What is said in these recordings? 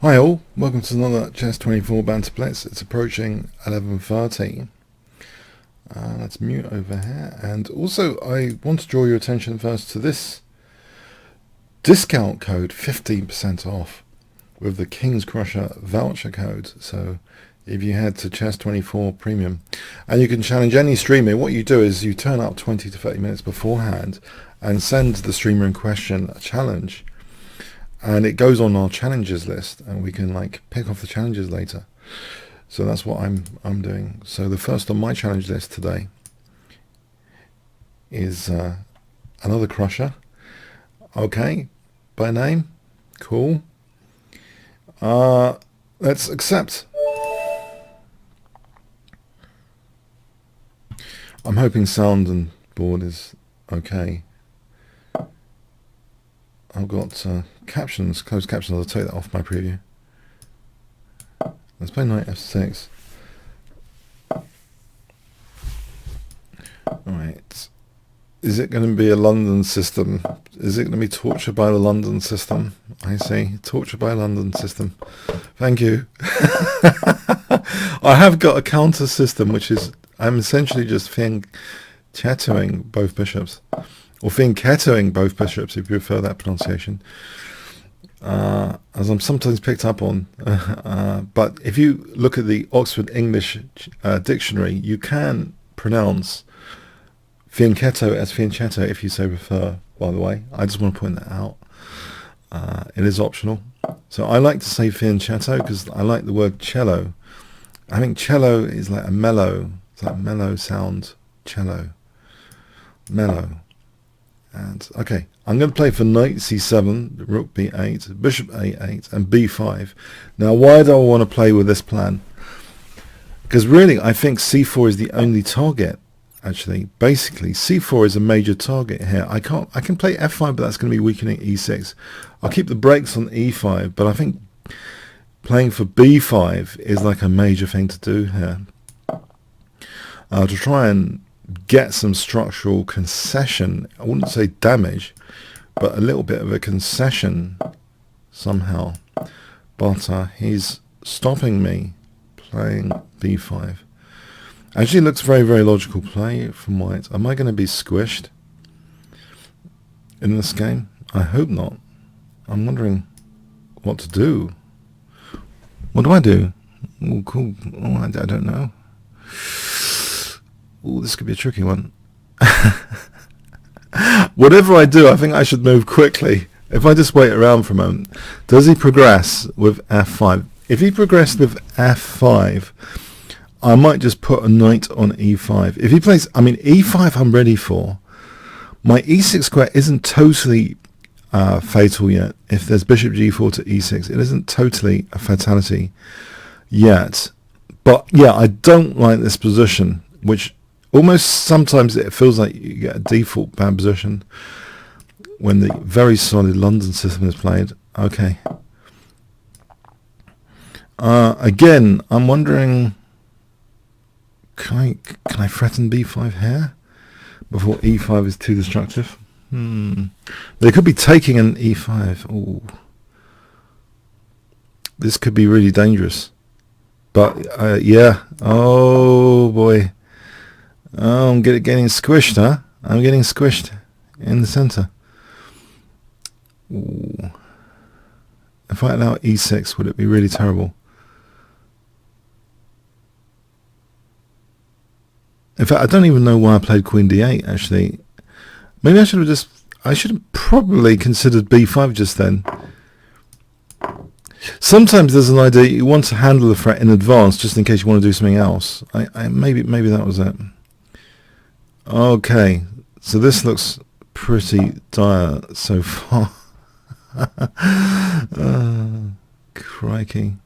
Hi all, welcome to another Chess 24 Banter Blitz. It's approaching 11:30. Let's mute over here. And also I want to draw your attention first to this discount code, 15% off with the Kingscrusher voucher code. So if you head to Chess 24 Premium, and you can challenge any streamer, what you do is you turn up 20 to 30 minutes beforehand and send the streamer in question a challenge. And it goes on our challenges list, and we can like pick off the challenges later. So that's what I'm doing. So the first on my challenge list today is another crusher. Okay, by name, cool. Let's accept. I'm hoping sound and board is okay. I've got captions, closed captions. I'll take that off my preview. Let's play knight f6. Alright. Is it going to be a London system? Is it going to be tortured by the London system? I see. Tortured by London system. Thank you. I have got a counter system, which is I'm essentially just fianchettoing both bishops. Or fianchettoing both bishops, if you prefer that pronunciation, as I'm sometimes picked up on. But if you look at the Oxford English dictionary, you can pronounce fianchetto as fianchetto if you so prefer, by the way. I just want to point that out. It is optional. So I like to say fianchetto because I like the word cello. I think cello is like a mellow, it's like a mellow sound, cello. Mellow. And okay, I'm going to play for knight c7, rook b8, bishop a8, and b5. Now, why do I want to play with this plan? Because really, I think c4 is the only target. Actually, basically, c4 is a major target here. I can play f5, but that's going to be weakening e6. I'll keep the brakes on e5, but I think playing for b5 is like a major thing to do here. To try and get some structural concession. I wouldn't say damage, but a little bit of a concession somehow. But he's stopping me playing b5. Actually looks very, very logical play from white. Am I going to be squished in this game? I hope not. I'm wondering what to do. What do I do? Oh, cool. Oh, I don't know. Oh, this could be a tricky one. Whatever I do, I think I should move quickly. If I just wait around for a moment. Does he progress with f5? If he progressed with f5, I might just put a knight on e5. If he plays, I mean, e5 I'm ready for. My e6 square isn't totally fatal yet. If there's bishop g4 to e6, it isn't totally a fatality yet. But yeah, I don't like this position, which almost sometimes it feels like you get a default bad position when the very solid London system is played. Okay. Again, I'm wondering, can I threaten b5 here before e5 is too destructive? They could be taking an e5. Ooh. This could be really dangerous. But yeah. Oh boy. Oh, I'm getting squished, huh? I'm getting squished in the center. Ooh. If I allow e6, would it be really terrible? In fact, I don't even know why I played queen d8, actually. Maybe I should have probably considered b5 just then. Sometimes there's an idea you want to handle the threat in advance just in case you want to do something else. Maybe that was it. Okay, so this looks pretty dire so far. Crikey.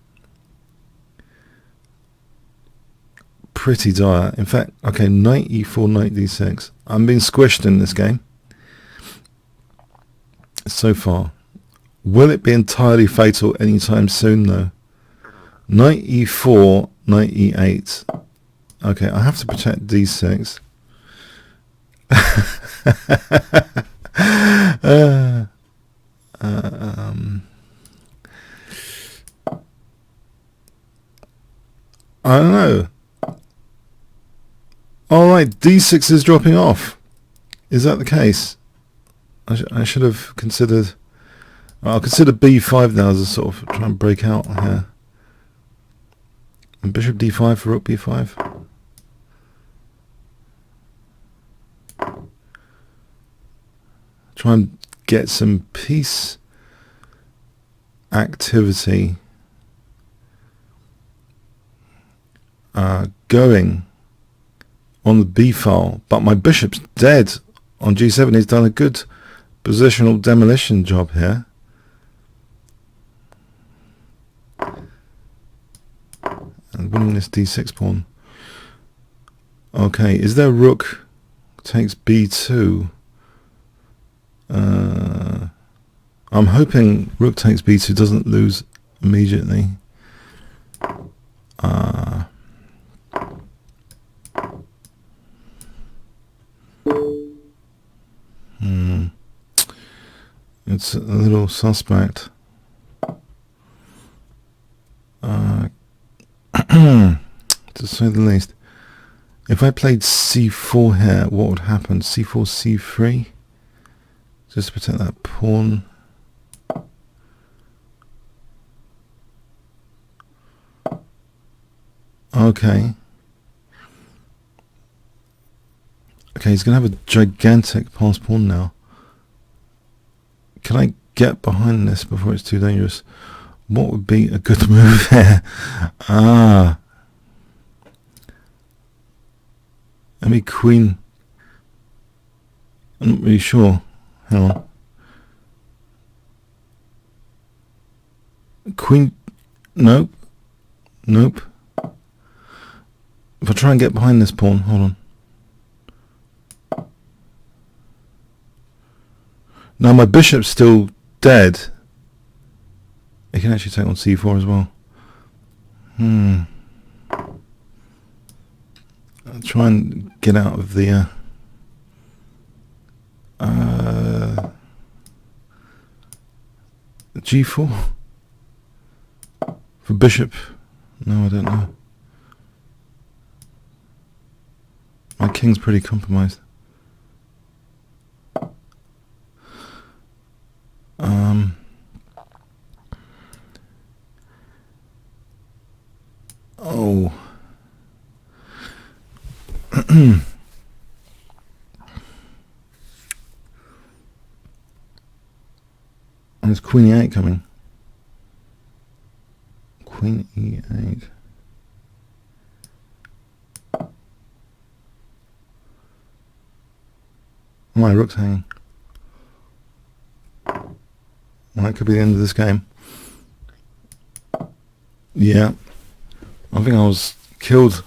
Pretty dire. In fact, okay, knight e4, knight d6. I'm being squished in this game so far. Will it be entirely fatal anytime soon, though? Knight e4, knight e8. Okay, I have to protect d6. I don't know. Alright, d6 is dropping off. Is that the case? I should have considered... I'll consider b5 now as a sort of try and break out here. And bishop d5 for rook b5. Try and get some piece activity going on the b file, but my bishop's dead on g7. He's done a good positional demolition job here. And winning this d6 pawn. Okay, is there rook takes b2? I'm hoping rook takes b2 doesn't lose immediately. It's a little suspect. To say the least. If I played c4 here, what would happen? c4, c3? Just to protect that pawn. Okay. Okay, he's going to have a gigantic pass pawn now. Can I get behind this before it's too dangerous? What would be a good move here? Maybe queen. I'm not really sure. Hang on. Queen. Nope. Nope. If I try and get behind this pawn, hold on. Now my bishop's still dead. He can actually take on c4 as well. I'll try and get out of the g4 for bishop. No, I don't know. My king's pretty compromised. Oh. There's queen e8 coming. Queen e8. My rook's hanging. Well, that could be the end of this game. Yeah. I think I was killed.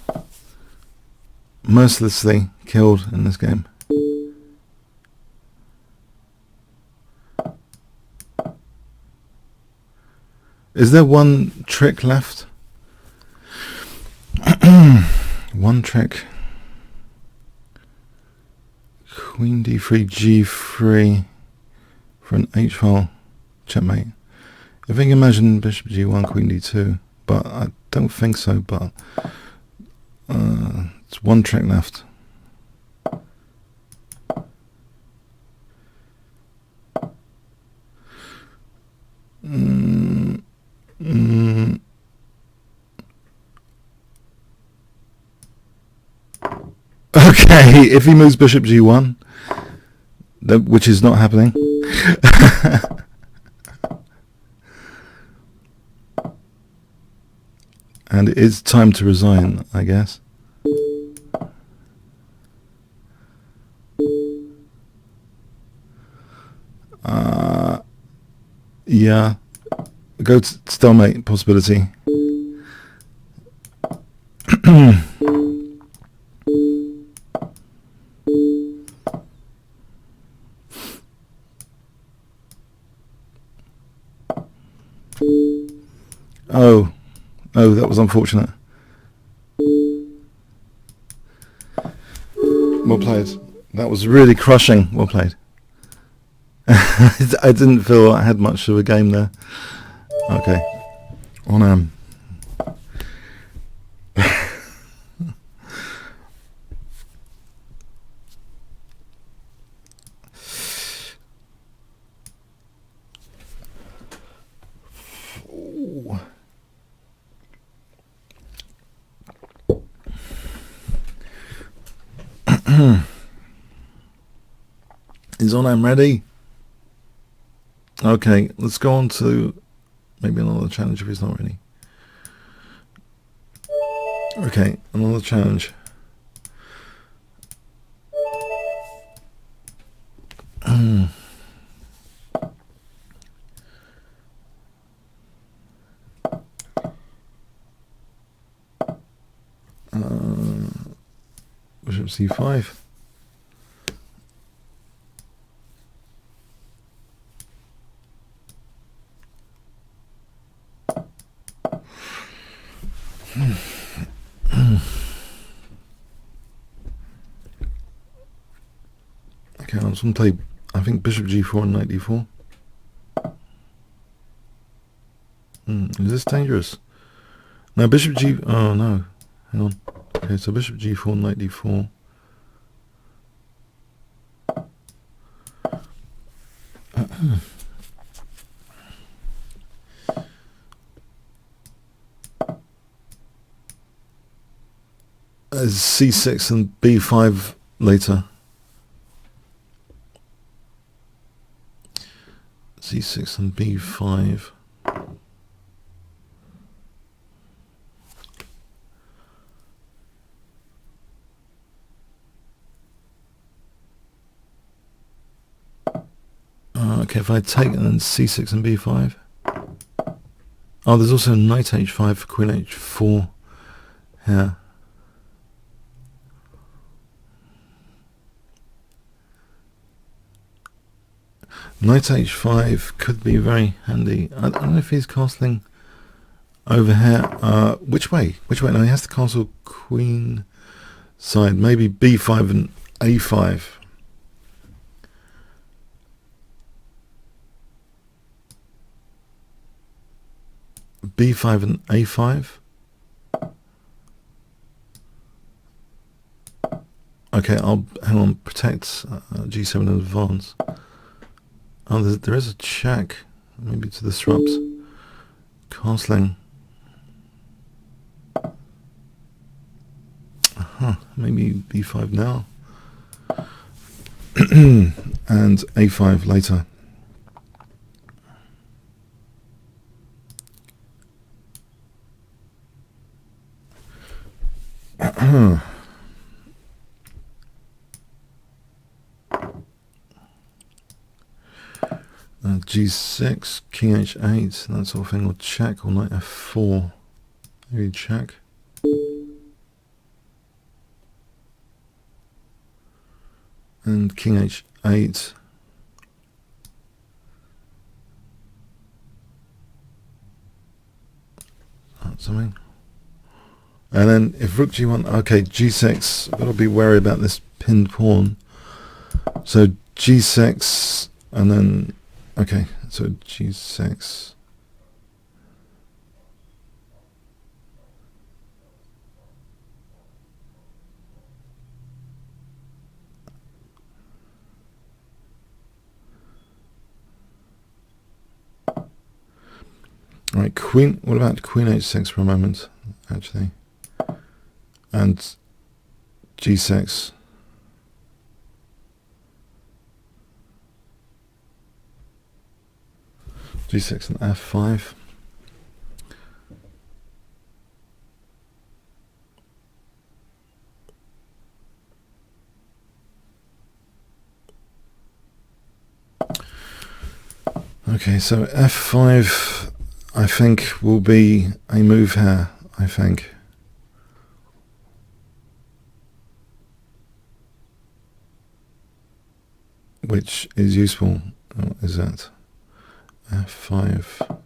Mercilessly killed in this game. Is there one trick left? One trick. Queen d3, g3 for an h-file checkmate. If I can imagine bishop g1, queen d2, but I don't think so, but it's one trick left. Okay, if he moves bishop g1, which is not happening. And it is time to resign, I guess. Yeah. Go to stalemate possibility. Oh, that was unfortunate. Well played. That was really crushing. Well played. I didn't feel I had much of a game there. Okay. On Is Onam ready? Okay, let's go on to maybe another challenge if he's not ready. Okay, another challenge. Bishop c5. Okay, I'm just going to play, I think, bishop g4 and knight d4. Is this dangerous? No, bishop g... Oh, no. Hang on. Okay, so bishop g4, knight d4. c6 and b5 later. c6 and b5. Okay, if I take and then c6 and b5. Oh, there's also knight h5 for queen h4 here. Knight h5 could be very handy. I don't know if he's castling over here. Which way? Which way? No, he has to castle queen side. Maybe b5 and a5. b5 and a5. Okay, I'll hang on. Protect g7 in advance. Oh, there is a check. Maybe to disrupt castling. Maybe b5 now. And a5 later. G6, king h8, that sort of thing, or check, or knight f4. Maybe check. And king h8. That's something. And then if rook g1, okay, g6, I've got to be wary about this pinned pawn. So g6, and then, okay, so g6. All right, queen, what about queen h6 for a moment, actually? And g6. g6 and f5. Okay, so f5, I think, will be a move here, I think. Which is useful. What is that? f5.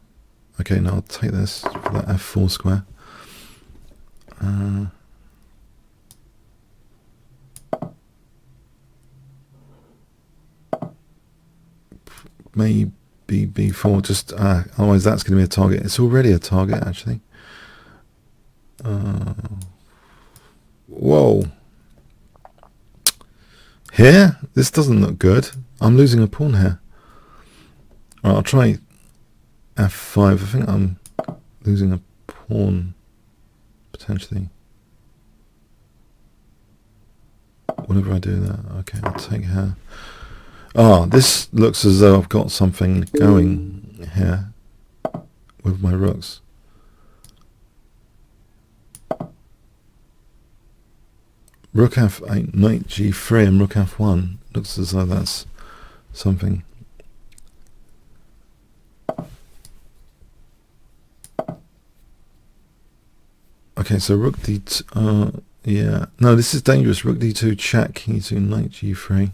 Okay, now I'll take this for that f4 square. Maybe b4, just otherwise that's going to be a target. It's already a target, actually. Whoa. Here? This doesn't look good. I'm losing a pawn here. Alright, I'll try f5. I think I'm losing a pawn, potentially. whenever I do that. Okay, I'll take her. Ah, this looks as though I've got something going here with my rooks. Rook f8, knight g3 and rook f1. Looks as though that's something. Okay, so rook d2, yeah. No, this is dangerous. Rook d2, check, king e2, knight g3.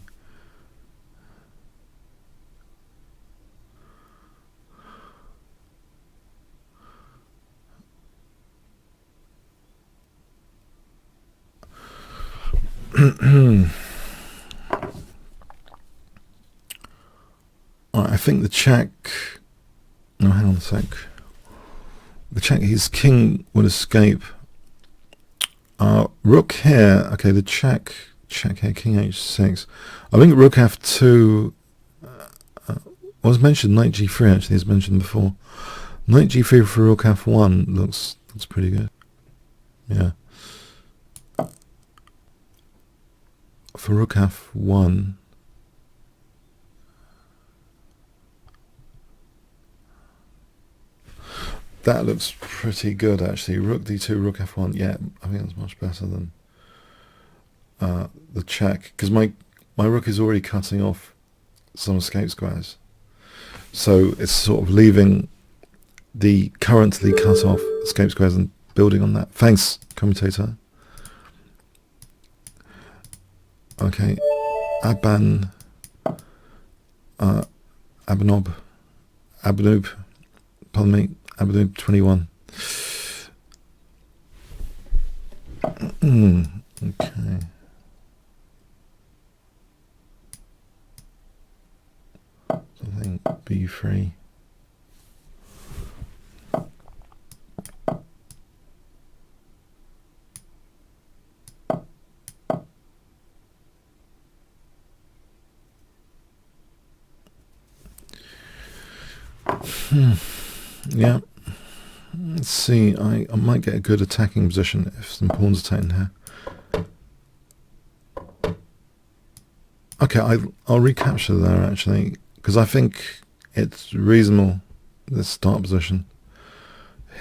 I think the check. No, hang on a sec. The check. His king would escape. Rook here. Okay, the check. Check here. King h6. I think rook f2 was mentioned. Knight g3 actually is mentioned before. Knight g3 for rook f1 looks pretty good. Yeah. For rook f1. That looks pretty good actually. Rook d2, rook f1. Yeah, I think that's much better than the check, because my rook is already cutting off some escape squares. So it's sort of leaving the currently cut off escape squares and building on that. Thanks, commentator. Okay, Abanoob, pardon me, Abanoob 21. Okay. Something b3. Yeah. Let's see. I might get a good attacking position if some pawns are taken here. Okay, I'll recapture there actually, because I think it's reasonable. This start position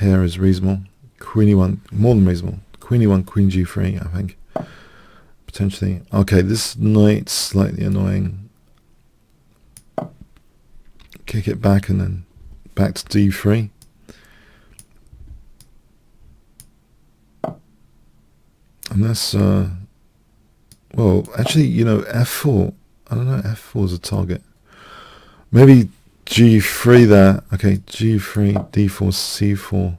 here is reasonable. Queen e1, more than reasonable. Queen e1, queen g3, I think. Potentially. Okay, this knight's slightly annoying. Kick it back and then back to d3. Unless, well, actually, you know, f4. I don't know, f4 is a target. Maybe g3 there. Okay, g3, d4, c4.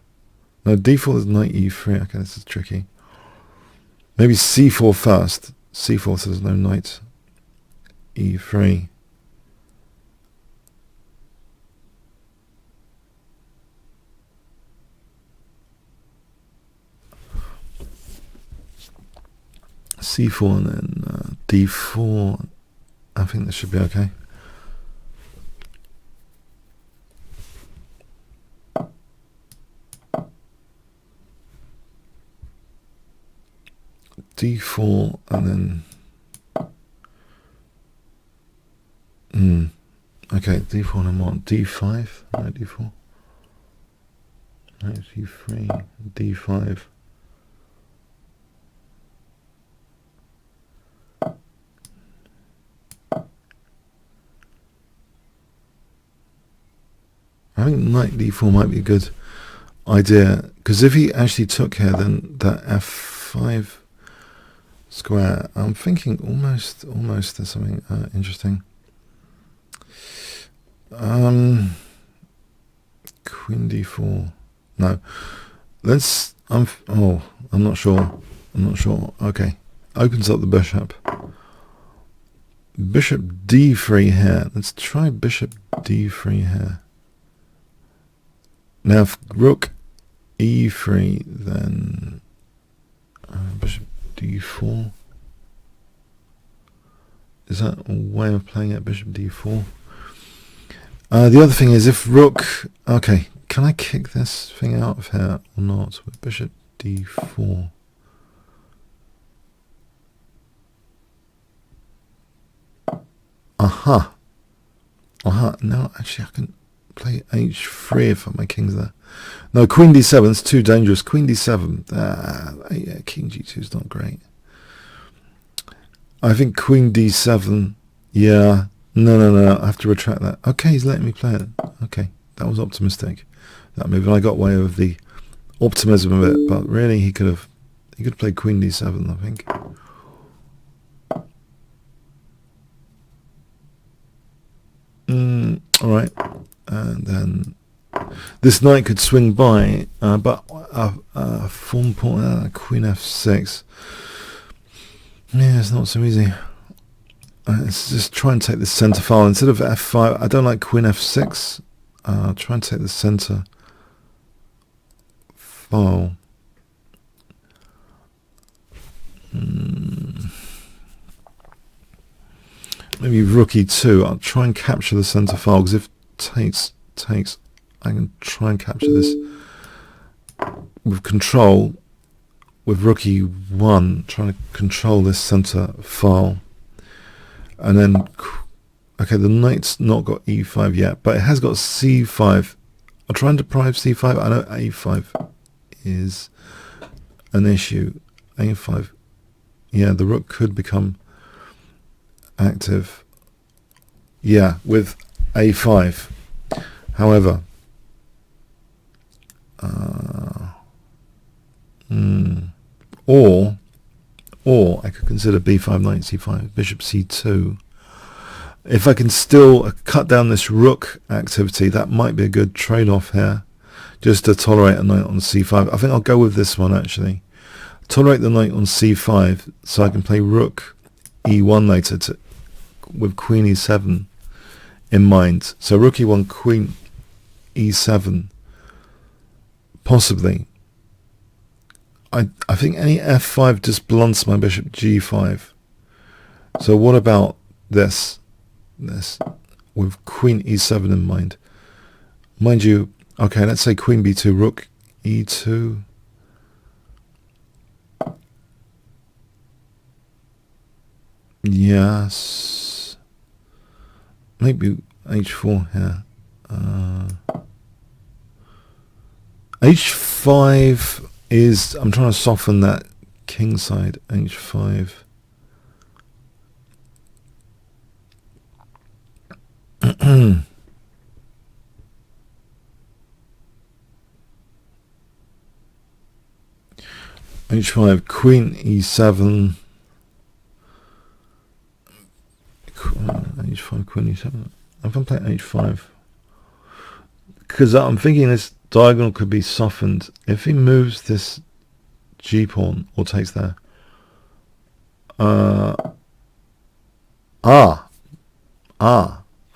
No, d4 is knight e3. Okay, this is tricky. Maybe c4 first. c4 so there's no knight e3. c4 and then d4. I think this should be okay. d4 and then okay, d4 and what? d5? Right, d4. Right, d3, d5. I think knight d4 might be a good idea, because if he actually took here, then that f5 square, I'm thinking almost there's something interesting. Queen d4. No, let's. I'm not sure. Okay, opens up the bishop. Bishop d3 here. Let's try bishop d3 here. Now, if rook e3, then bishop d4. Is that a way of playing it? Bishop d4. The other thing is, if rook... Okay, can I kick this thing out of here or not with bishop d4? Aha. Aha. No, actually, I can play h3 if my king's there. No, queen d7 is too dangerous. Queen d7. Yeah, king g2 is not great. I think queen d7. Yeah. No. I have to retract that. Okay, he's letting me play it. Okay, that was optimistic, that move, and I got away with the optimism of it. But really, he could play queen d7. I think. All right, and then this knight could swing by, but form point, queen f6. Yeah, it's not so easy. Let's just try and take the center file instead of f5. I don't like queen f6. Try and take the center file. Maybe rook e2. I'll try and capture the center file, because if takes, I can try and capture this with control. With rook e1, trying to control this center file. And then, okay, the knight's not got e5 yet, but it has got c5. I'll try and deprive c5. I know a5 is an issue. a5, yeah, the rook could become active. Yeah, with a5. However, or I could consider b5, knight c5, bishop c2. If I can still cut down this rook activity, that might be a good trade-off here, just to tolerate a knight on c5. I think I'll go with this one, actually. Tolerate the knight on c5, so I can play rook e1 later with queen e7 in mind. So rook e1, queen e7, possibly. I think any f5 just blunts my bishop g5. So what about this with queen e7 in mind? Mind you, okay, let's say queen b2, rook e2. Yes. Maybe h4 here. h5 is, I'm trying to soften that king side, h5. h5, queen e7. h5, queen e7. I'm going to play h5. Because I'm thinking this diagonal could be softened if he moves this g pawn or takes there.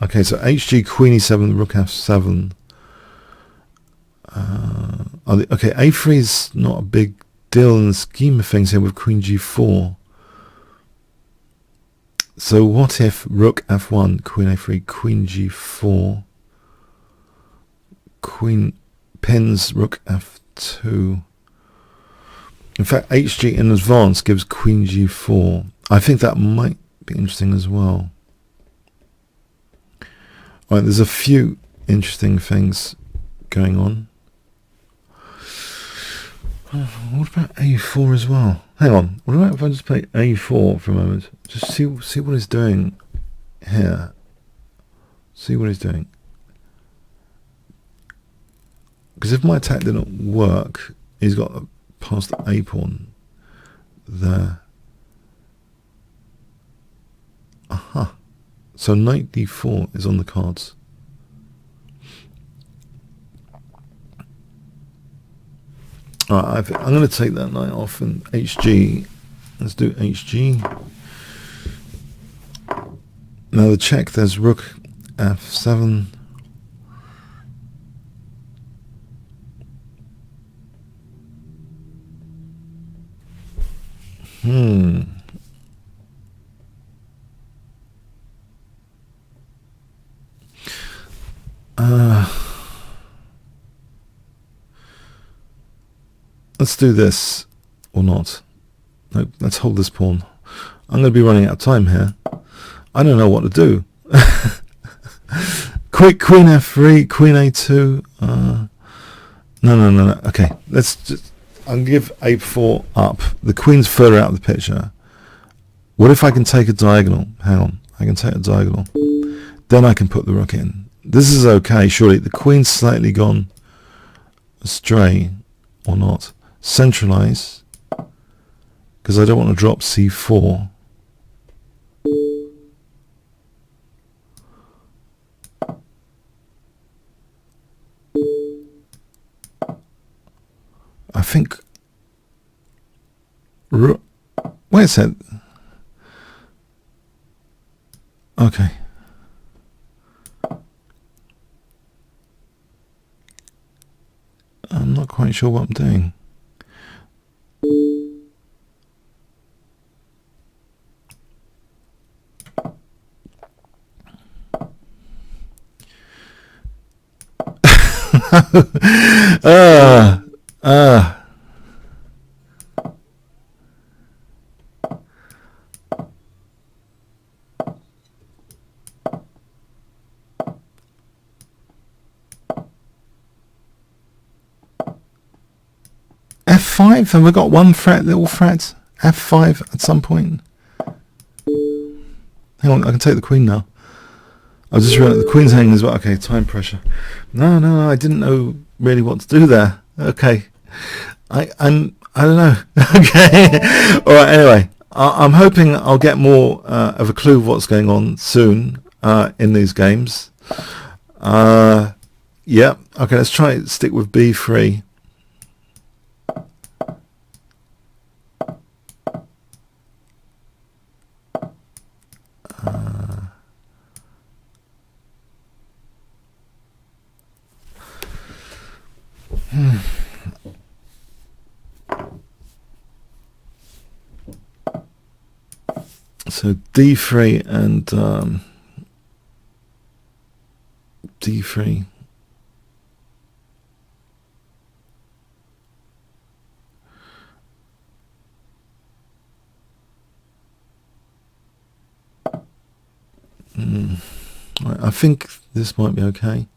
Okay, so hg, queen e7, rook f7. Okay, a3 is not a big deal in the scheme of things here with queen g4. So what if rook f1, queen a3, queen g4, queen pins rook f2. In fact, hg in advance gives queen g4. I think that might be interesting as well. All right, there's a few interesting things going on. What about a4 as well? Hang on. What about if I just play a4 for a moment? Just see what he's doing here. See what he's doing. Because if my attack didn't work, he's got past the a pawn there. Aha. So knight d4 is on the cards. Alright, I'm going to take that knight off and hg. Let's do hg. Now the check, there's rook f7. Let's do this, or not. Nope, let's hold this pawn. I'm going to be running out of time here. I don't know what to do. Quick, queen f3, queen a2. No. Okay, let's just. I'll give a4 up. The queen's further out of the picture. What if I can take a diagonal? Hang on, I can take a diagonal. Then I can put the rook in. This is okay, surely. The queen's slightly gone astray, or not. Centralize, because I don't want to drop c4. I think. Wait a sec. Okay. I'm not quite sure what I'm doing. F5, and we got one little fret. F5 at some point. Hang on, I can take the queen now. I just realized the queen's hanging as well. Okay, time pressure. No, I didn't know really what to do there. Okay, I don't know. Okay, all right. Anyway, I'm hoping I'll get more of a clue of what's going on soon in these games. Yeah. Okay, let's try it. Stick with b3. So d3 and d3. I think this might be okay.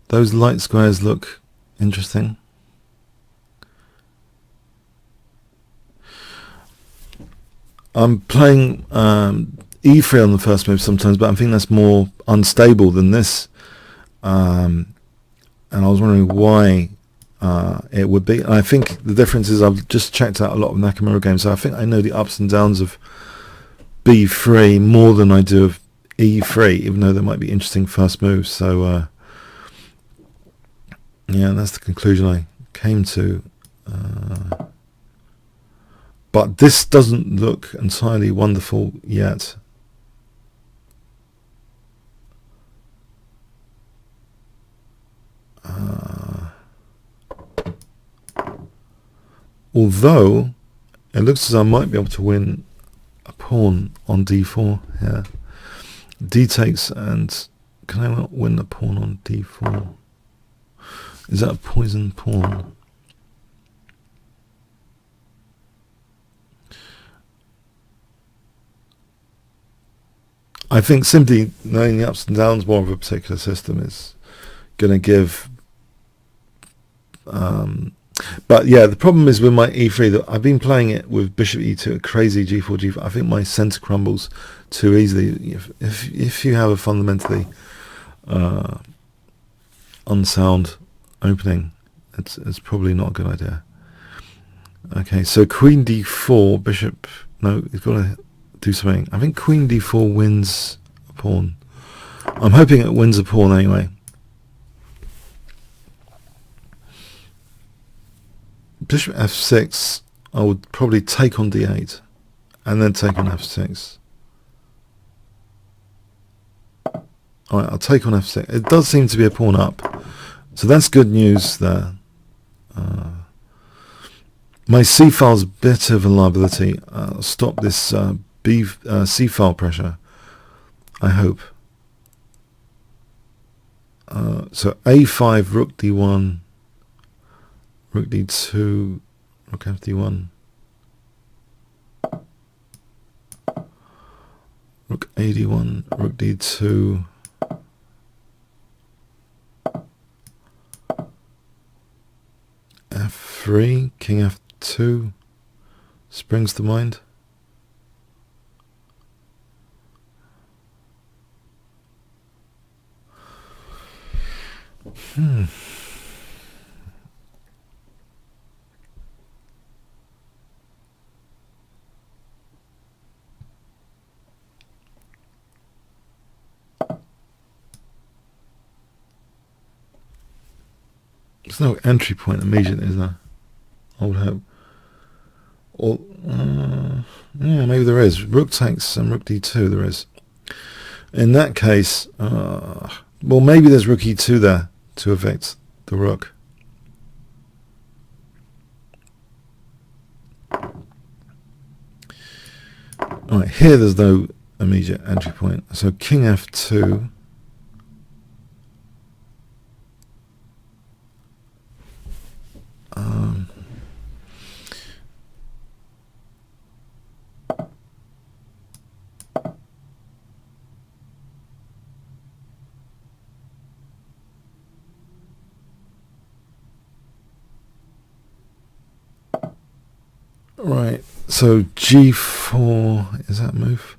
Those light squares look interesting. I'm playing e3 on the first move sometimes, but I think that's more unstable than this. And I was wondering why it would be. And I think the difference is I've just checked out a lot of Nakamura games, so I think I know the ups and downs of b3 more than I do of e3, even though there might be interesting first moves. So yeah, that's the conclusion I came to. But this doesn't look entirely wonderful yet. Although it looks as I might be able to win a pawn on d4 here. D takes, and can I not win the pawn on d4? Is that a poison pawn? I think simply knowing the ups and downs more of a particular system is going to give. But yeah, the problem is with my e3 that I've been playing it with bishop e2, crazy g4, g4. I think my center crumbles too easily. If you have a fundamentally unsound opening, it's probably not a good idea. Okay, so queen d4, bishop. No, you've got to do something. I think queen d4 wins a pawn. I'm hoping it wins a pawn anyway. Bishop f6, I would probably take on d8 and then take on f6. Alright, I'll take on f6. It does seem to be a pawn up, so that's good news there. My c file's a bit of a liability. I'll stop this c file pressure, I hope. So a5, rook d1, rook d2, rook f d1. Rook a1, rook d2. f3, king f2 springs to mind. There's no entry point immediately, is there? I would hope. Or, yeah, maybe there is. Rook takes and rook d2 there is. In that case, well, maybe there's rook e2 there to evict the rook. Alright, here there's no immediate entry point. So king f2. Right, so g4 is that move.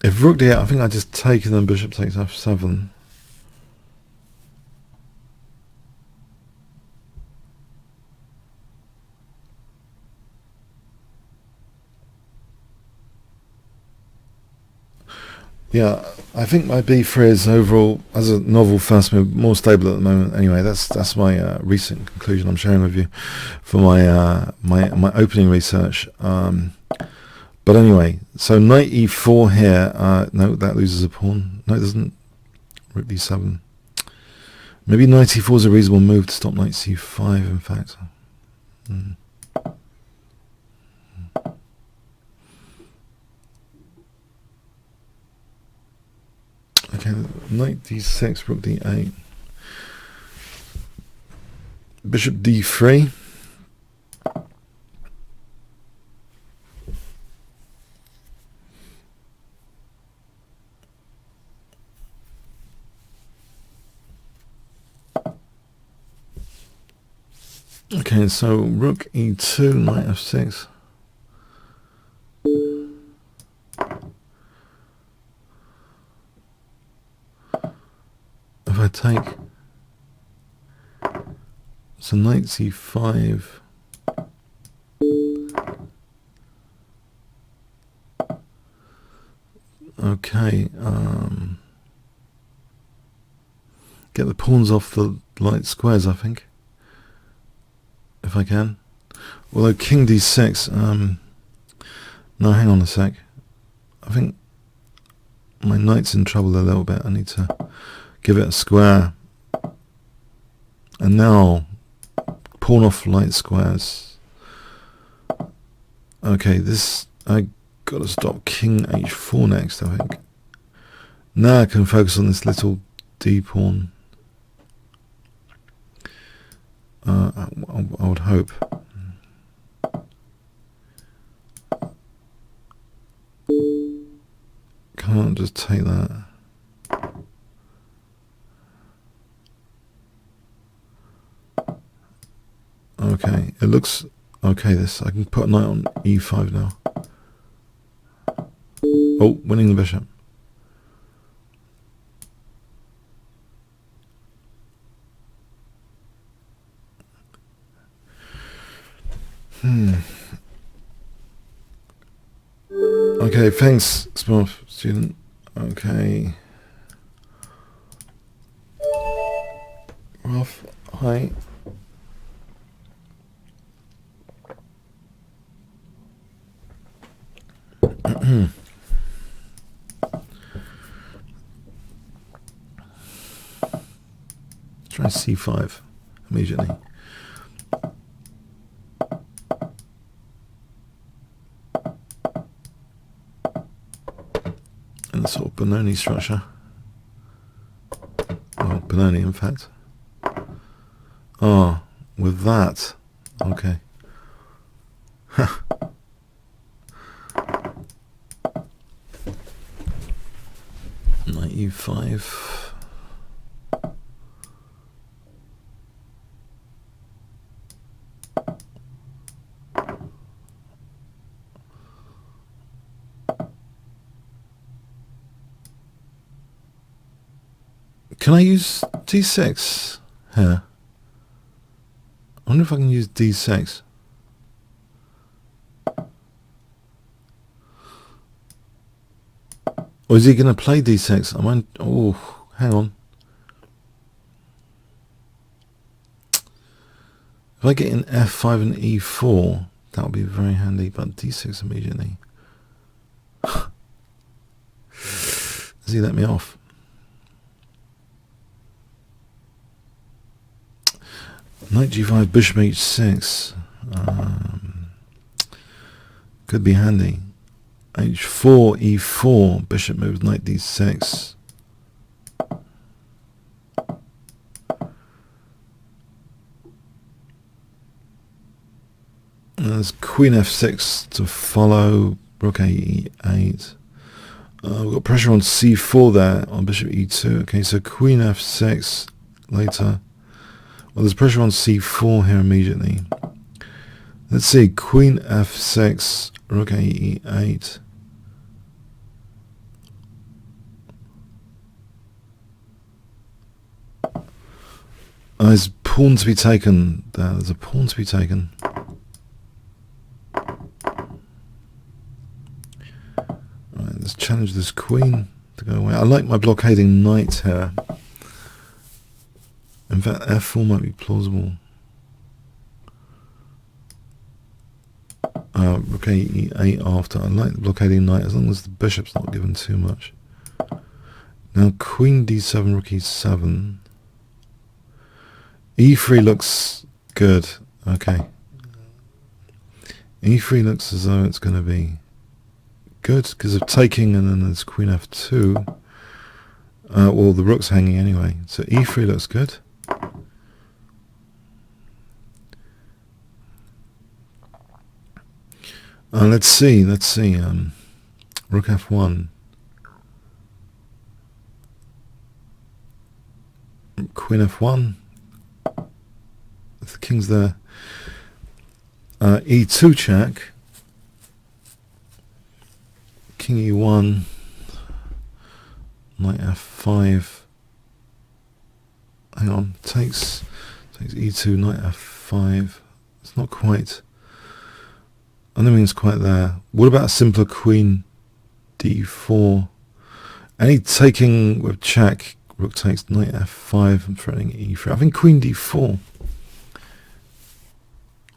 If rook d8, I think I just take and then bishop takes f7. Yeah, I think my b3 is overall, as a novel first move, more stable at the moment. Anyway, that's my recent conclusion I'm sharing with you for my my opening research. But anyway, so knight e4 here. No, that loses a pawn. No, it doesn't. Rook d7. Maybe knight e4 is a reasonable move to stop knight c5. In fact. Okay, knight d6, rook d8, bishop d3. Okay, so rook e2, knight f6. If I take, so knight c5. Okay, get the pawns off the light squares, I think, if I can. Although king d6, no, hang on a sec. I think my knight's in trouble a little bit. I need to give it a square. And now, pawn off light squares. Okay, this, I gotta stop king h4 next, I think. Now I can focus on this little d pawn. I would hope. Can't just take that. Okay, it looks okay. This, I can put a knight on e5 now. Oh, winning the bishop. Okay, thanks, smart student. Okay. Rough, hi. Try c5 immediately. And the sort of Benoni structure. Well, Benoni, in fact. Oh, with that. Okay. e5. Can I use d6 here? I wonder if I can use d6. Or is he going to play d6? Oh, hang on. If I get in f5 and e4, that would be very handy, but d6 immediately. Has he let me off? Knight g5, bishop h6. Could be handy. h4, e4, bishop moves, knight d6. There's queen f6 to follow, rook e8. We've got pressure on c4 there, on bishop e2. Okay, so queen f6 later. Well, there's pressure on c4 here immediately. Let's see, queen f6, rook e8. There's a pawn to be taken there. There's a pawn to be taken. Right, let's challenge this queen to go away. I like my blockading knight here. In fact, f4 might be plausible. Rook e8 after. I like the blockading knight as long as the bishop's not given too much. Now queen d7, rook e7. e3 looks good. Okay. e3 looks as though it's going to be good because of taking, and then there's queen f2. Well, the rook's hanging anyway. So e3 looks good. Let's see. Rook f1. Queen f1. The king's there. E2 check. King e1. Knight f5. Hang on. Takes e2. Knight f5. It's not quite. I don't think it's quite there. What about a simpler queen d4? Any taking with check. Rook takes knight f5 and threatening e3. I think queen d4.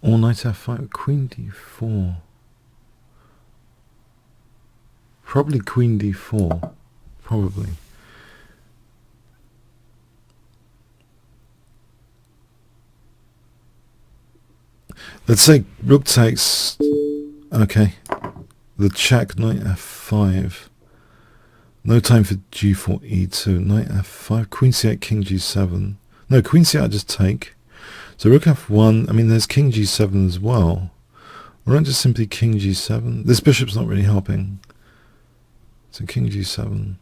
Or knight f5. Queen d4. Probably queen d4. Probably. Let's say rook takes. Okay. The check, knight f5. No time for g4, e2. Knight f5. Queen c8, king g7. No, queen c8 I just take. So rook f1. I mean, there's king g7 as well. Why not just simply king g7? This bishop's not really helping. So king g7.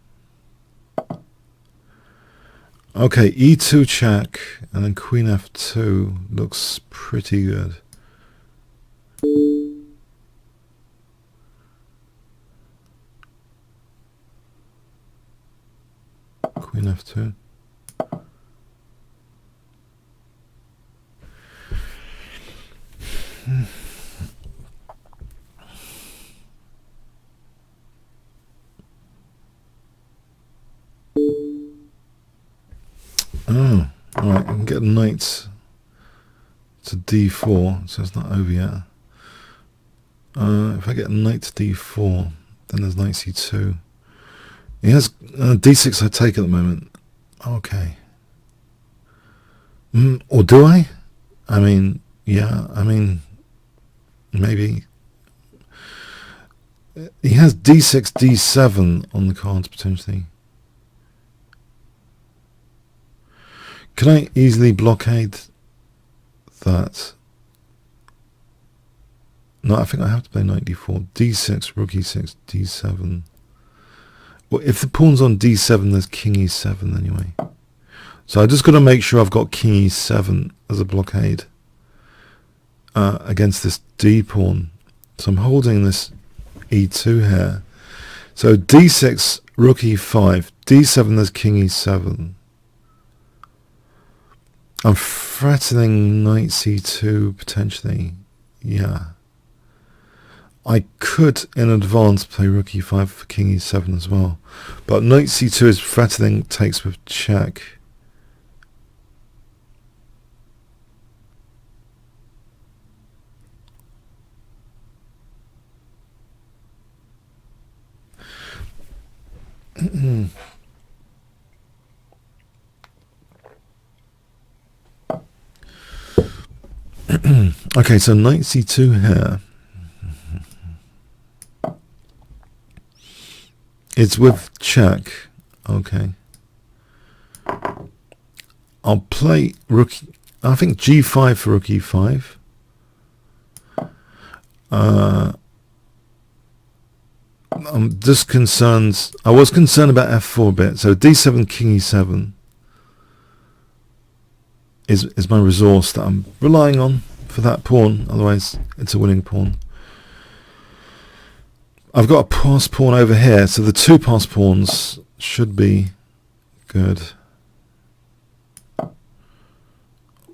Okay, e2 check. And then queen f2 looks pretty good. Queen f2. Oh, alright, I can get a knight to d4, so it's not over yet. If I get knight to d4, then there's knight c2. He has d6 I take at the moment. Okay. Or do I? I mean, yeah, I mean, maybe. He has d6, d7 on the cards potentially. Can I easily blockade that? No, I think I have to play knight d4. d6, rook e6, d7. Well, if the pawn's on d7, there's king e7 anyway. So I just got to make sure I've got king e7 as a blockade against this d pawn. So I'm holding this e2 here. So d6, rook e5, d7, there's king e7. I'm threatening knight c2 potentially. Yeah. I could in advance play rook e5 for king e7 as well. But knight c2 is threatening takes with check. Okay, so knight c2 here. It's with check. Okay. I'll play rook. I think g5 for rook e5. I'm just concerned. I was concerned about f4 a bit. So d7, king e7 is my resource that I'm relying on for that pawn. Otherwise, it's a winning pawn. I've got a pass pawn over here, so the two pass pawns should be good. Or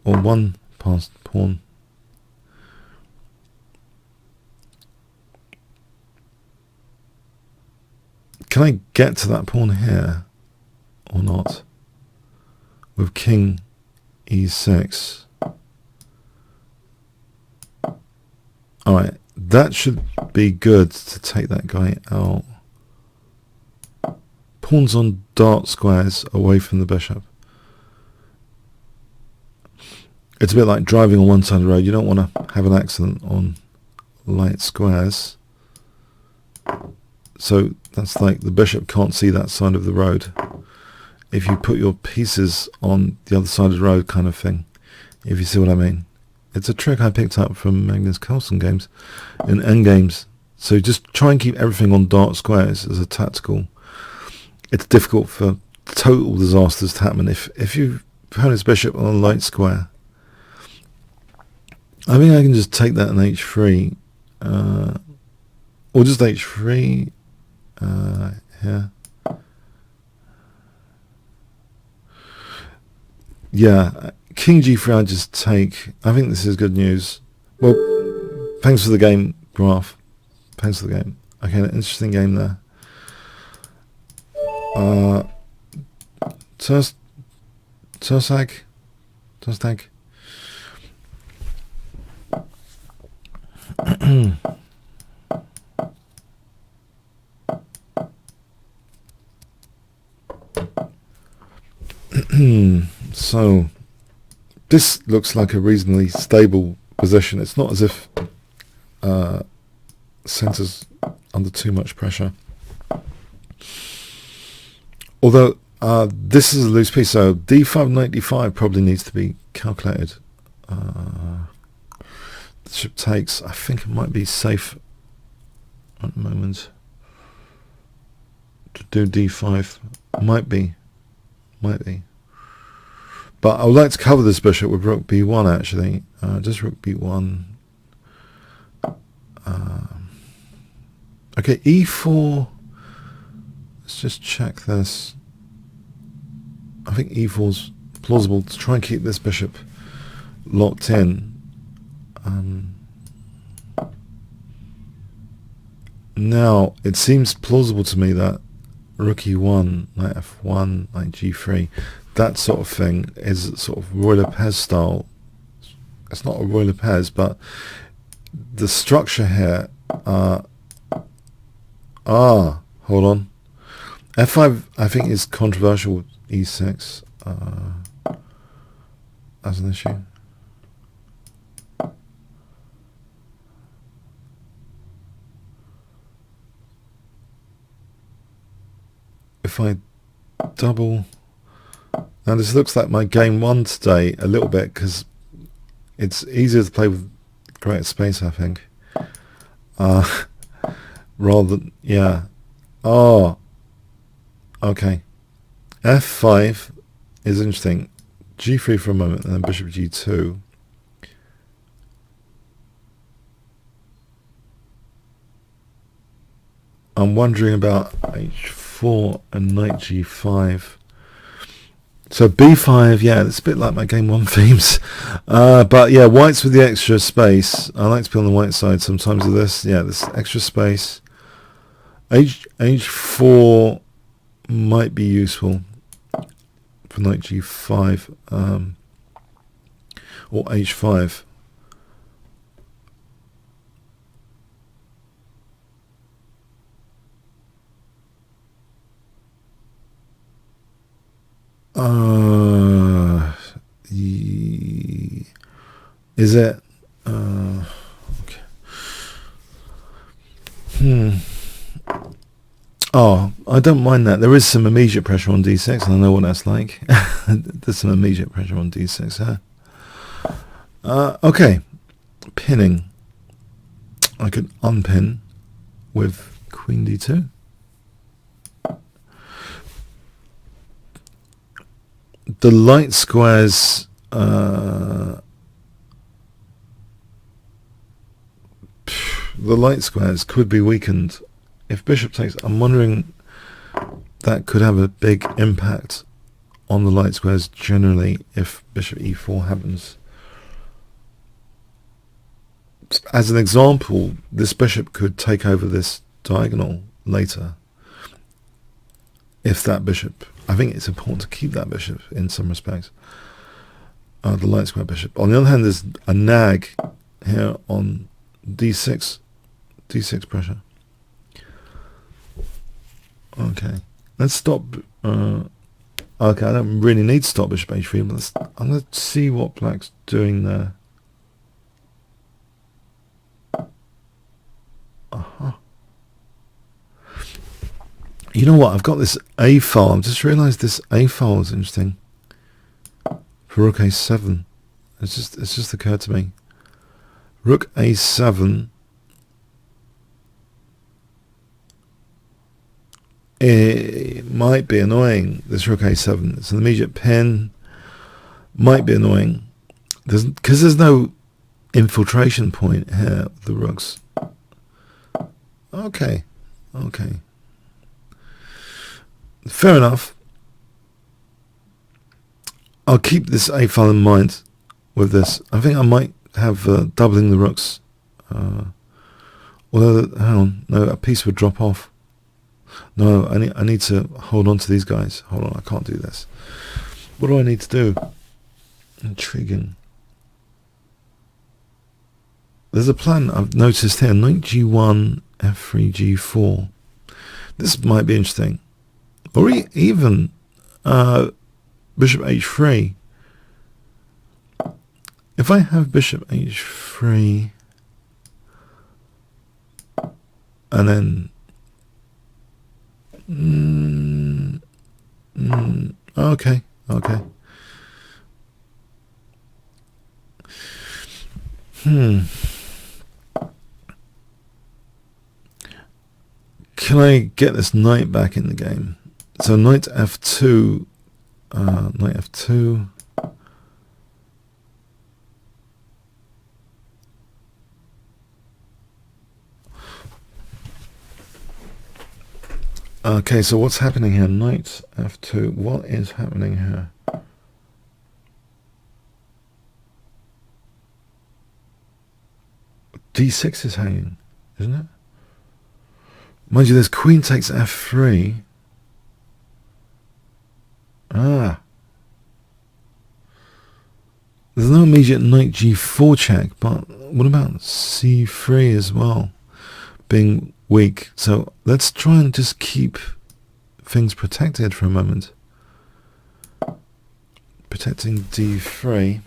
one pass pawn. Can I get to that pawn here or not? With king e6. Alright, that should be good to take that guy out. Pawns on dark squares away from the bishop. It's a bit like driving on one side of the road. You don't want to have an accident on light squares. So that's like the bishop can't see that side of the road. If you put your pieces on the other side of the road kind of thing. If you see what I mean. It's a trick I picked up from Magnus Carlsen games in endgames. So just try and keep everything on dark squares as a tactical. It's difficult for total disasters to happen if you put his bishop on a light square. I think I can just take that in h3. Or just h3 here. Yeah, king g3 I just take. I think this is good news. Well, thanks for the game, Graph. Thanks for the game. Okay, an interesting game there. Tursag. So this looks like a reasonably stable position. It's not as if centre's under too much pressure. Although this is a loose piece, so d5, knight d5 probably needs to be calculated. Bishop takes. I think it might be safe at the moment to do d5. Might be. But I would like to cover this bishop with rook b1 actually. Just rook b1. Okay, e4. Let's just check this. I think e4's plausible to try and keep this bishop locked in. Now, it seems plausible to me that rook e1, knight f1, knight g3, that sort of thing is sort of Roy Lopez style. It's not a Roy Lopez, but the structure here, hold on. f5 I think is controversial with e6 as an issue. If I double, now this looks like my game one today a little bit because it's easier to play with greater space, I think. Rather than, yeah. Oh, Okay. F5 is interesting. G3 for a moment, and then bishop G2. I'm wondering about H4 and knight G5. So B5, yeah, it's a bit like my game 1 themes. But yeah, white's with the extra space. I like to be on the white side sometimes of this. Yeah, this extra space. H4 might be useful for knight G5 or H5. Is it? Okay. Oh, I don't mind that. There is some immediate pressure on D6, and I know what that's like. There's some immediate pressure on D6. Okay. Pinning. I could unpin with Queen D2. The light squares could be weakened if bishop takes. I'm wondering that could have a big impact on the light squares generally if bishop e4 happens. As an example, this bishop could take over this diagonal later. If that bishop, I think it's important to keep that bishop in some respects. The light square bishop. On the other hand, there's a nag here on d6 pressure. Okay, let's stop. Okay, I don't really need to stop bishop h3, but I'm going to see what black's doing there. You know what? I've got this A file. I've just realised this A file is interesting. For rook a7, it's just occurred to me. Rook a7. It might be annoying. This rook a7. It's an immediate pin. Might be annoying. Because there's no infiltration point here. The rooks. Okay. Okay. Fair enough. I'll keep this A file in mind with this. I think I might have doubling the rooks. Although, hang on, no, a piece would drop off. No, I need to hold on to these guys. Hold on, I can't do this. What do I need to do? Intriguing. There's a plan I've noticed here. Knight g1, f3, g4. This might be interesting. Or even bishop h3. If I have bishop h3 and then okay. Can I get this knight back in the game? So knight f2, knight f2. Okay, so what's happening here? Knight f2. What is happening here? d6 is hanging, isn't it? Mind you, this queen takes f3. There's no immediate knight g4 check, but what about c3 as well being weak? So let's try and just keep things protected for a moment. Protecting d3.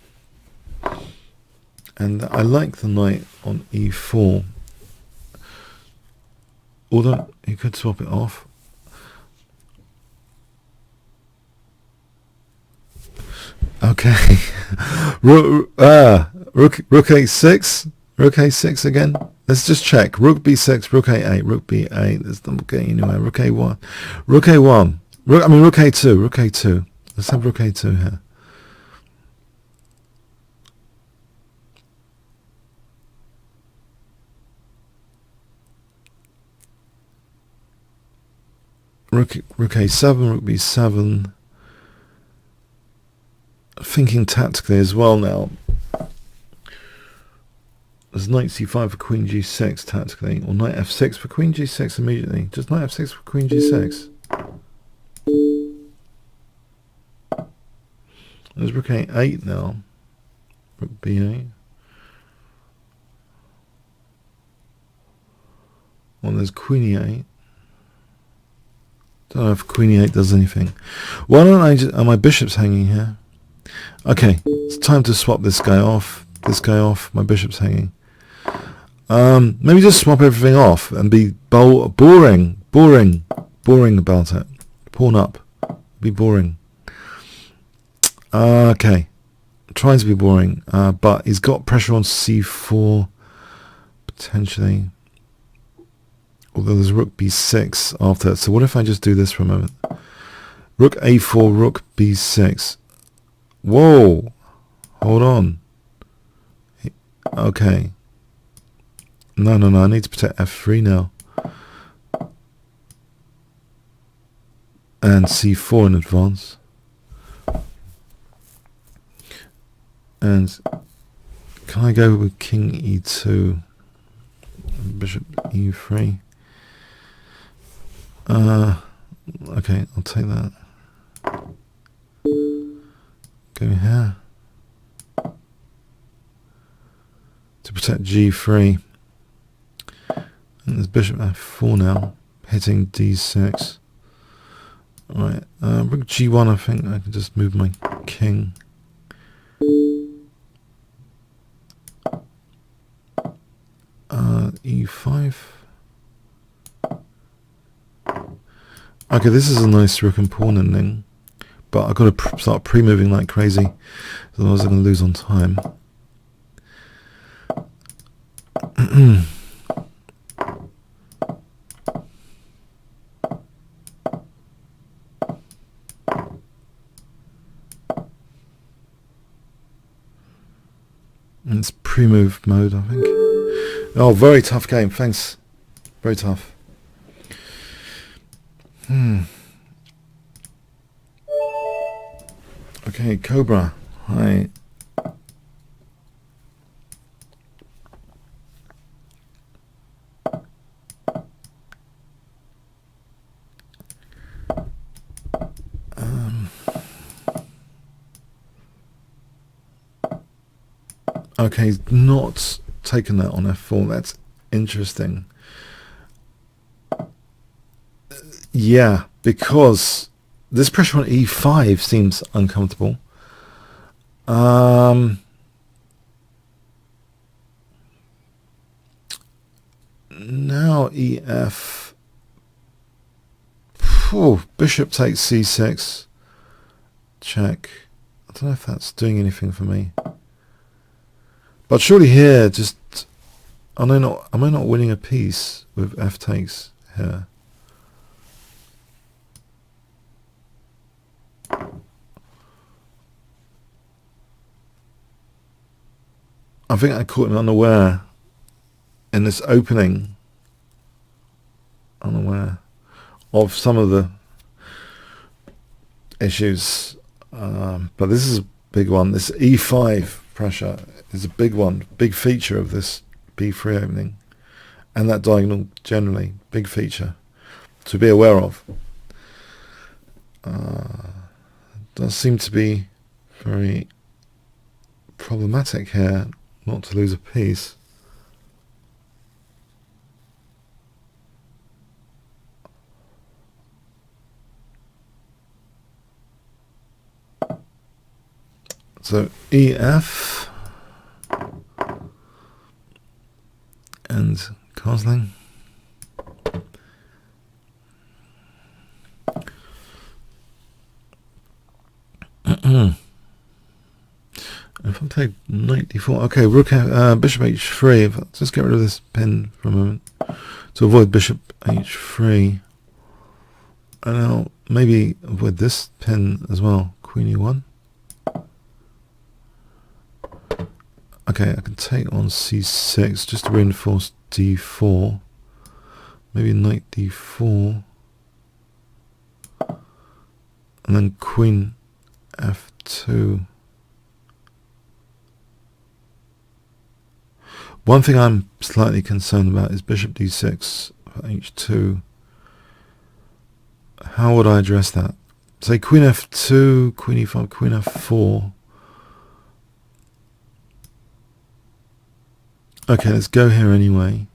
And I like the knight on e4. Although you could swap it off. Okay. Rook a6. Rook a6 again. Let's just check. Rook b6, rook a8, rook b8. Let's not get anywhere. Rook a1. Rook a1. Rook, I mean rook a2, rook a2. Let's have rook a2 here. Rook a7, rook b7. Thinking tactically as well now. There's knight c5 for queen g6 tactically, or knight f6 for queen g6 immediately. Just knight f6 for queen g6. There's rook a8 now. Rook b8. Well, there's queen e8. Don't know if queen e8 does anything. Why don't I just... my bishop's hanging here. Okay, it's time to swap this guy off. This guy off. My bishop's hanging. Maybe just swap everything off and be boring about it. Pawn up. Be boring. Okay. Trying to be boring, but he's got pressure on c4 potentially. Although there's rook b6 after. So what if I just do this for a moment? Rook a4, rook b6. Whoa! Hold on. Okay. No, I need to protect f3 now. And c4 in advance. And can I go with king e2? Bishop e3? Okay, I'll take that. Go here. To protect g3. And there's bishop f4 now, hitting d6. Right, rook g1, I think I can just move my king. E5. Okay, this is a nice rook and pawn ending, but I've got to start pre-moving like crazy, otherwise I'm going to lose on time. And it's pre-move mode, I think. Oh, very tough game. Thanks. Very tough. Okay, Cobra. Hi. Okay, he's not taken that on f4. That's interesting. Yeah, because this pressure on e5 seems uncomfortable. Now ef. Oh, bishop takes c6. Check. I don't know if that's doing anything for me. But surely here, just am I not winning a piece with f takes here? I think I caught him unaware in this opening, unaware of some of the issues. But this is a big one. This e5 pressure is a big one, big feature of this b3 opening, and that diagonal generally, big feature to be aware of. Does seem to be very problematic here, not to lose a piece. So EF and castling. If I take knight d4, okay, rook, bishop h3. Just get rid of this pin for a moment to avoid bishop h3. And now maybe with this pin as well, queen e1. Okay, I can take on c6 just to reinforce d4. Maybe knight d4. And then queen f2. One thing I'm slightly concerned about is bishop d6 for h2. How would I address that? Say queen f2, queen e5, queen f4. Okay, let's go here anyway.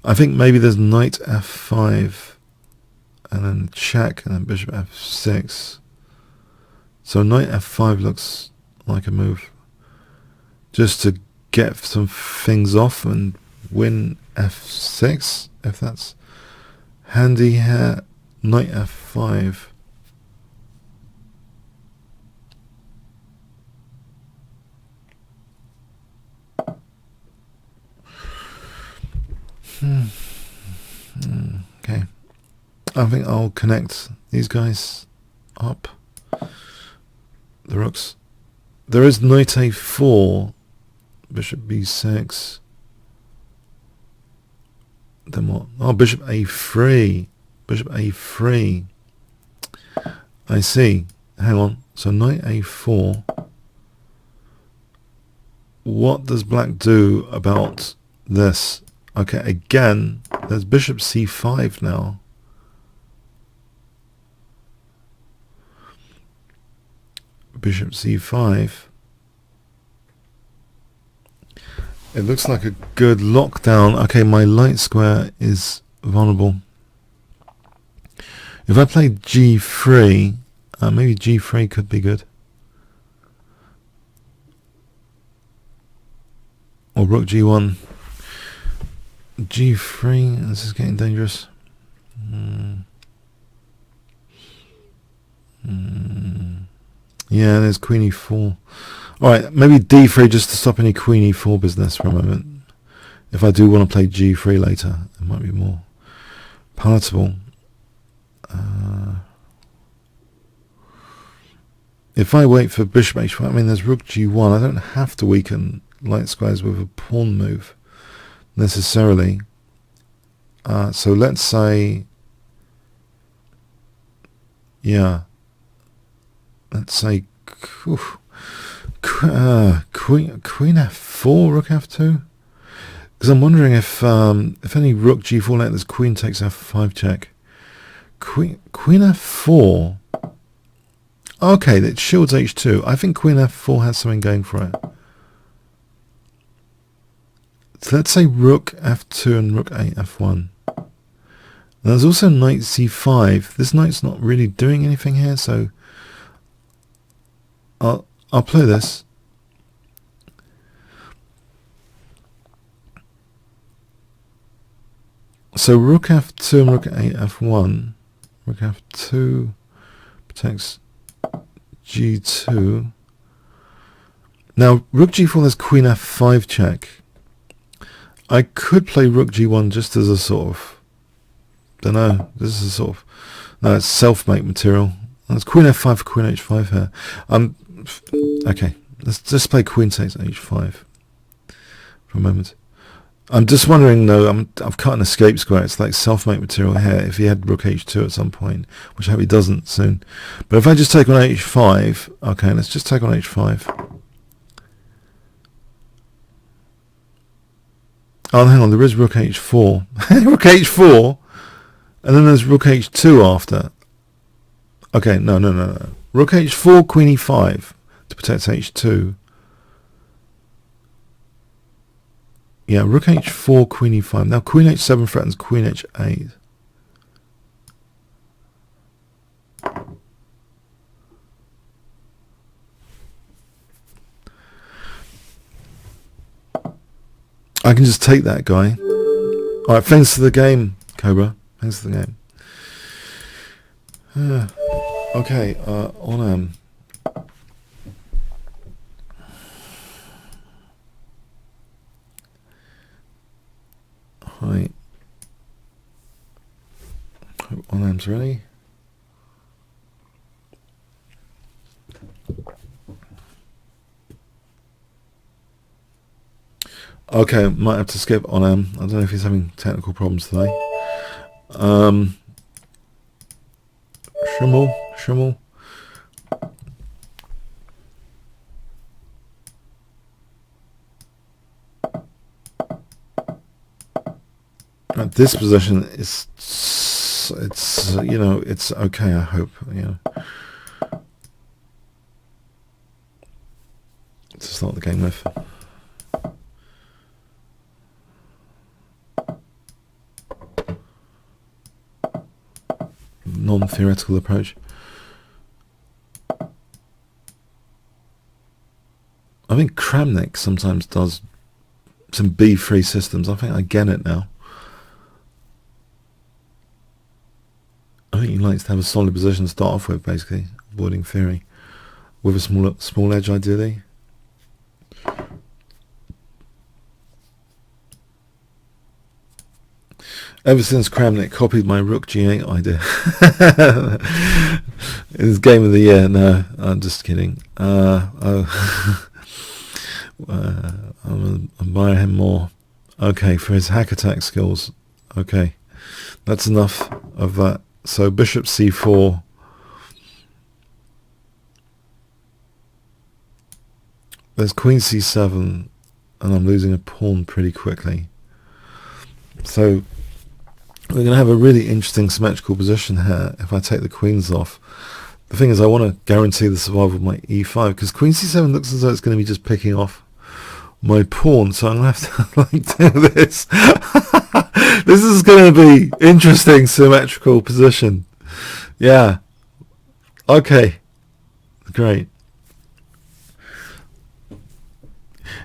I think maybe there's knight f5 and then check and then bishop f6. So knight f5 looks like a move just to get some things off and win f6 if that's handy here. Knight f5. Okay. I think I'll connect these guys up. The rooks. There is knight a4. Bishop b6. Then what? Oh, bishop a3. Bishop a3. I see. Hang on. So knight a4. What does black do about this? Okay, again, there's bishop c5 now. Bishop c5. It looks like a good lockdown. Okay, my light square is vulnerable. If I play g3, maybe g3 could be good. Or rook g1. g3, this is getting dangerous. Yeah, there's queen e4. Alright, maybe d3 just to stop any queen e4 business for a moment. If I do want to play g3 later, it might be more palatable. If I wait for bishop h5, I mean there's rook g1. I don't have to weaken light squares with a pawn move necessarily. So let's say, yeah, let's say queen f4, rook f2. Because I'm wondering if any rook g4 like this, queen takes f5 check. Queen f4. Okay, that shields h2. I think queen f4 has something going for it. So let's say rook f2 and rook a f1. There's also knight c5. This knight's not really doing anything here, so I'll play this. So rook f2 and rook a f1. Rook f2 protects g2. Now rook g4, there's queen f5 check. I could play rook g1 just as a sort of, don't know, this is a sort of, no, it's self-mate material. That's queen f5 for queen h5 here. Okay, let's just play queen takes h5 for a moment. I'm just wondering though, I've cut an escape square. It's like self-mate material here. If he had rook h2 at some point, which I hope he doesn't soon. But if I just take on h5, okay, let's just take on h5. Oh, hang on, there is rook h4. Rook h4, and then there's rook h2 after. Okay, no. Rook h4, queen e5 to protect h2. Yeah, rook h4, queen e5. Now queen h7 threatens queen h8. I can just take that guy. Alright, thanks for the game, Cobra. Thanks for the game. Okay, on Hi. On times, really. Okay, might have to skip on him. I don't know if he's having technical problems today. Schrimmel. At this position, it's you know, it's okay. I hope, you know, to start the game with. Non-theoretical approach. I think Kramnik sometimes does some B3 systems. I think I get it now. I think he likes to have a solid position to start off with, basically, avoiding theory. With a small edge, ideally. Ever since Kramnik copied my Rook G8 idea. It's game of the year. No, I'm just kidding. I admire him more. Okay, for his hack attack skills. Okay, that's enough of that. So bishop c4. There's queen c7, and I'm losing a pawn pretty quickly. So we're going to have a really interesting symmetrical position here if I take the queens off. The thing is, I want to guarantee the survival of my e5, because queen c7 looks as though it's going to be just picking off my pawn, so I'm going to have to like do this. This is going to be interesting symmetrical position. Yeah. Okay. Great.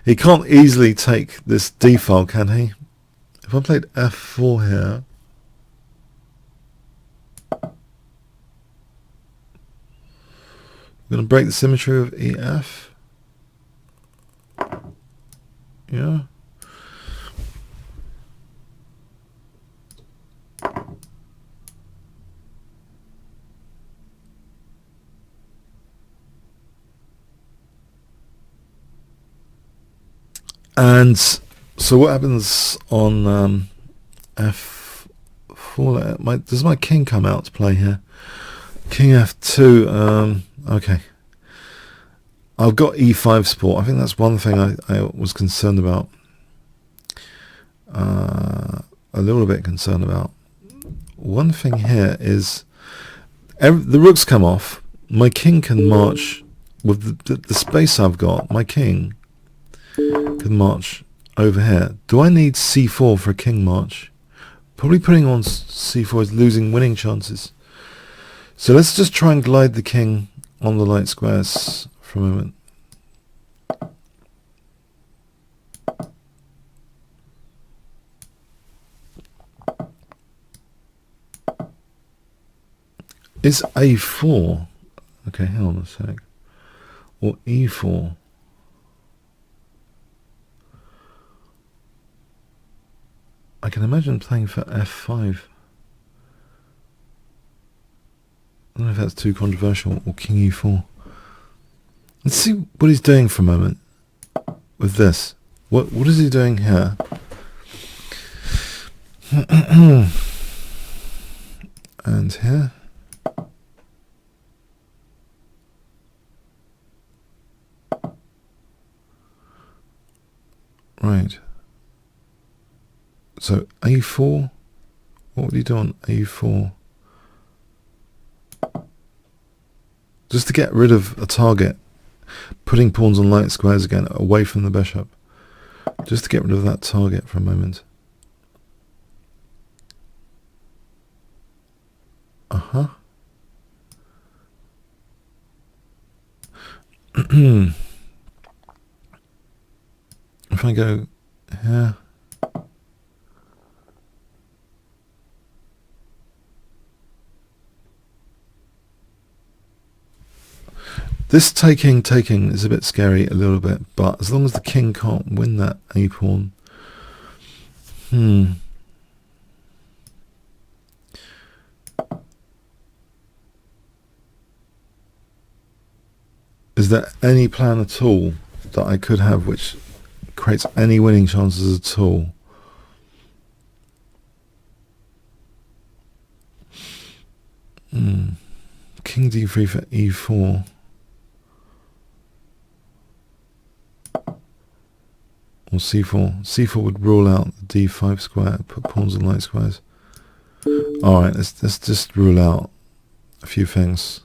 He can't easily take this d file, can he? If I played f4 here, I'm going to break the symmetry of ef. Yeah. And so what happens on f4? Does my king come out to play here? King f2. Okay. I've got e5 support. I think that's one thing I was concerned about. A little bit concerned about. One thing here is the rooks come off. My king can march with the space I've got. My king can march over here. Do I need c4 for a king march? Probably putting on c4 is losing winning chances. So let's just try and glide the king on the light squares for a moment. Is a4, okay, hang on a sec, or e4? I can imagine playing for f5. I don't know if that's too controversial, or king e4. Let's see what he's doing for a moment with this. What is he doing here? And here. Right. So a4. What would he do on a4? Just to get rid of a target. Putting pawns on light squares again, away from the bishop. Just to get rid of that target for a moment. Uh-huh. If I go here. This taking is a bit scary, a little bit, but as long as the king can't win that a pawn. Is there any plan at all that I could have which creates any winning chances at all? King d3 for e4. Or c4. c4 would rule out the d5 square, put pawns in light squares. Alright, let's just rule out a few things.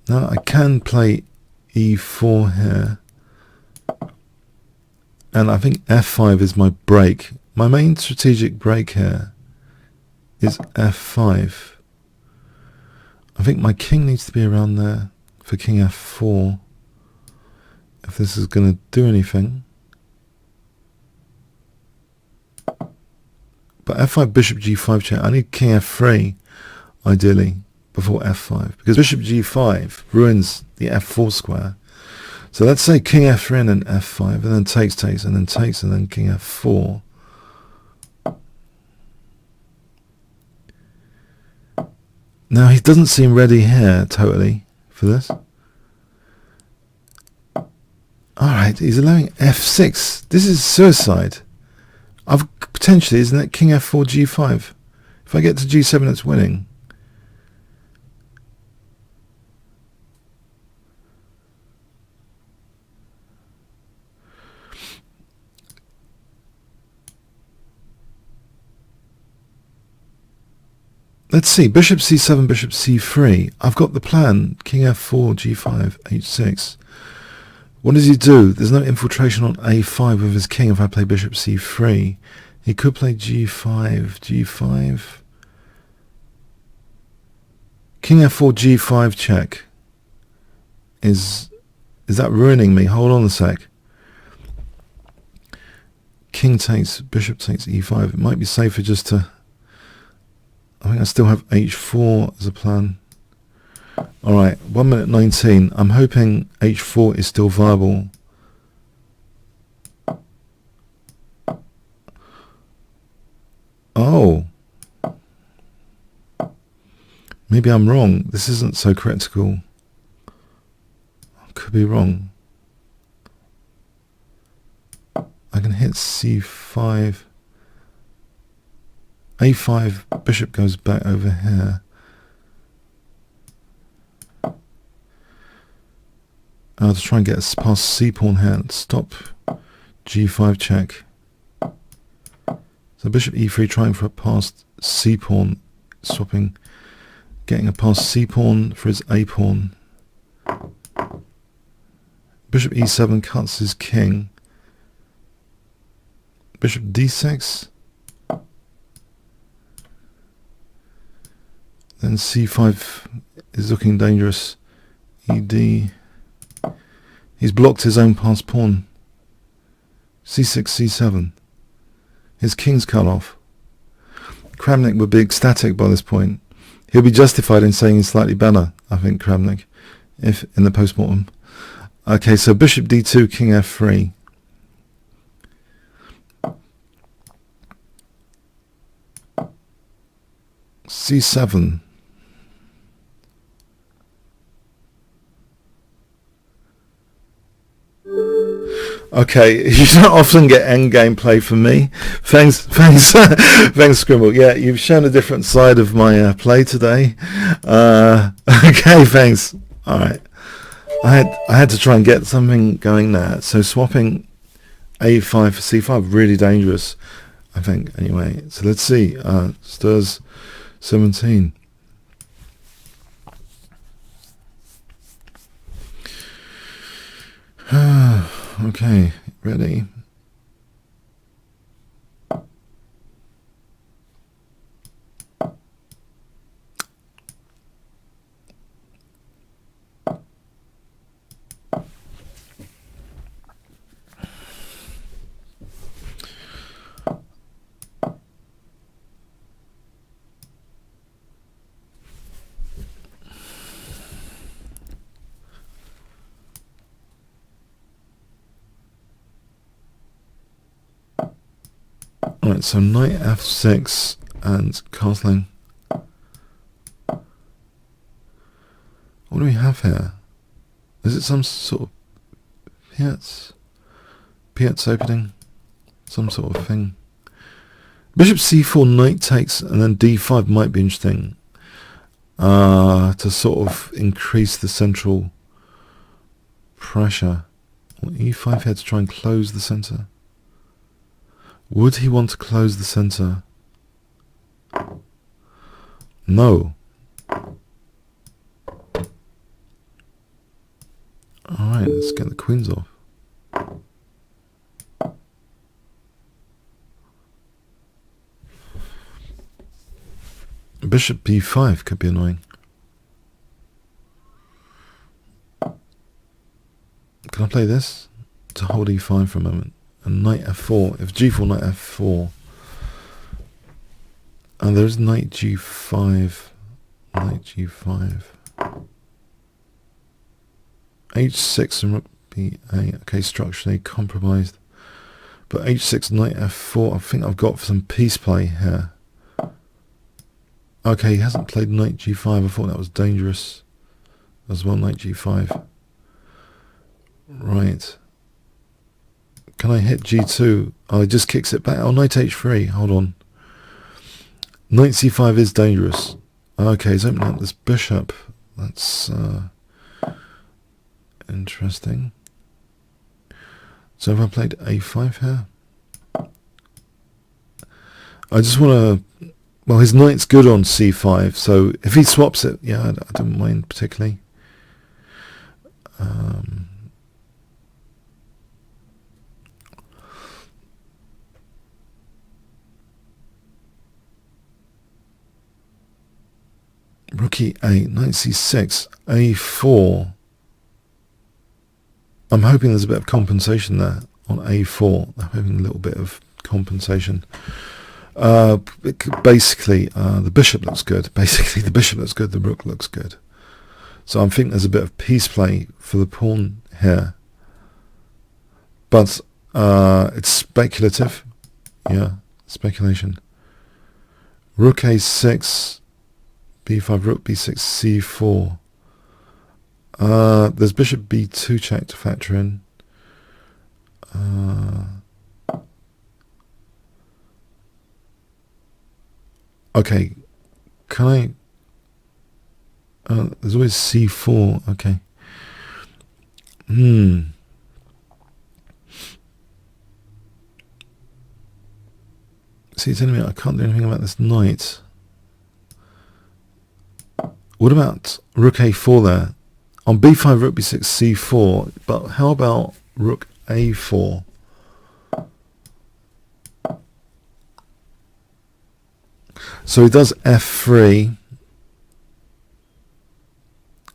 Now I can play e4 here. And I think f5 is my break. My main strategic break here is f5. I think my king needs to be around there for king f4 if this is going to do anything. But f5, bishop g5 check. I need king f3 ideally before f5 because bishop g5 ruins the f4 square. So let's say king f3 and then f5 and then takes and then takes and then king f4. Now he doesn't seem ready here totally for this. Alright, he's allowing f6. This is suicide. I've potentially, isn't it, king f4 g5? If I get to g7 it's winning. Let's see, bishop c7, bishop c3. I've got the plan, king f4, g5, h6. What does he do? There's no infiltration on a5 with his king if I play bishop c3. He could play g5, g5. King f4, g5 check. Is that ruining me? Hold on a sec. King takes, bishop takes e5. It might be safer just to... I think I still have h4 as a plan. Alright, 1 minute 19. I'm hoping h4 is still viable. Oh. Maybe I'm wrong. This isn't so critical. I could be wrong. I can hit c5. a5, bishop goes back over here. I'll just try and get past c-pawn here and stop g5 check. So bishop e3 trying for a past c-pawn, swapping, getting a past c-pawn for his a-pawn. Bishop e7 cuts his king. Bishop d6. Then c5 is looking dangerous. ed. He's blocked his own passed pawn. c6, c7. His king's cut off. Kramnik would be ecstatic by this point. He'll be justified in saying he's slightly better, I think, Kramnik, if in the postmortem. Okay, so bishop d2, king f3. c7. Okay, you don't often get endgame play from me. Thanks, Scrimble. Yeah, you've shown a different side of my play today. Okay, thanks. All right, I had to try and get something going there. So swapping a5 for c5 really dangerous, I think. Anyway, so let's see. Stirs 17. Okay, ready. Alright, so knight f6 and castling. What do we have here? Is it some sort of Pietz opening? Some sort of thing. Bishop c4, knight takes, and then d5 might be interesting. To sort of increase the central pressure. Or e5 here to try and close the centre. Would he want to close the centre? No. Alright, let's get the queens off. Bishop b5 could be annoying. Can I play this? To hold e5 for a moment. And knight f4. If g4, knight f4. And there's knight g5. Knight g5. h6 and rook b8. Okay, structurally compromised. But h6, knight f4. I think I've got some piece play here. Okay, he hasn't played knight g5. I thought that was dangerous as well, knight g5. Right. Can I hit g2? Oh, he just kicks it back. Oh, knight h3. Hold on. Knight c5 is dangerous. Okay, he's opening up this bishop. That's interesting. So have I played a5 here? I just want to... Well, his knight's good on c5, so if he swaps it, yeah, I don't mind particularly. Rook e8, knight c6, a4. I'm hoping there's a bit of compensation there on a4. I'm hoping a little bit of compensation. Basically, the bishop looks good. Basically, the bishop looks good. The rook looks good. So I'm thinking there's a bit of piece play for the pawn here. But it's speculative. Yeah, speculation. Rook a6, b5, rook b6, c4. There's bishop b2 check to factor in. Okay, can I... there's always c4, okay. See, it's telling me I can't do anything about this knight. What about rook a4 there? On b5, rook b6, c4, but how about rook a4? So he does f3.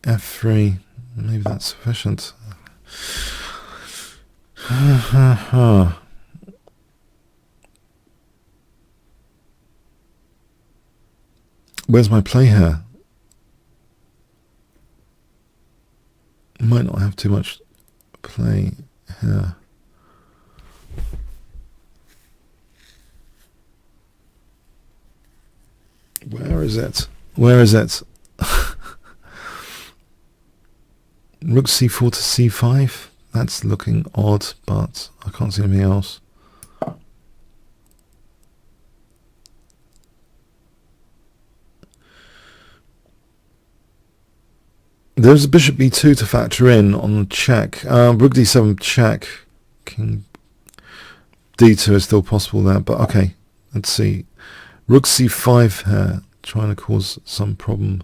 f3. Maybe that's sufficient. Where's my play here? Might not have too much play here. Where is it? Where is it? Rook c4 to c5. That's looking odd, but I can't see anything else. There's a bishop b2 to factor in on the check. Rook d7 check. King d2 is still possible there, but okay. Let's see. Rook c5 here, trying to cause some problem.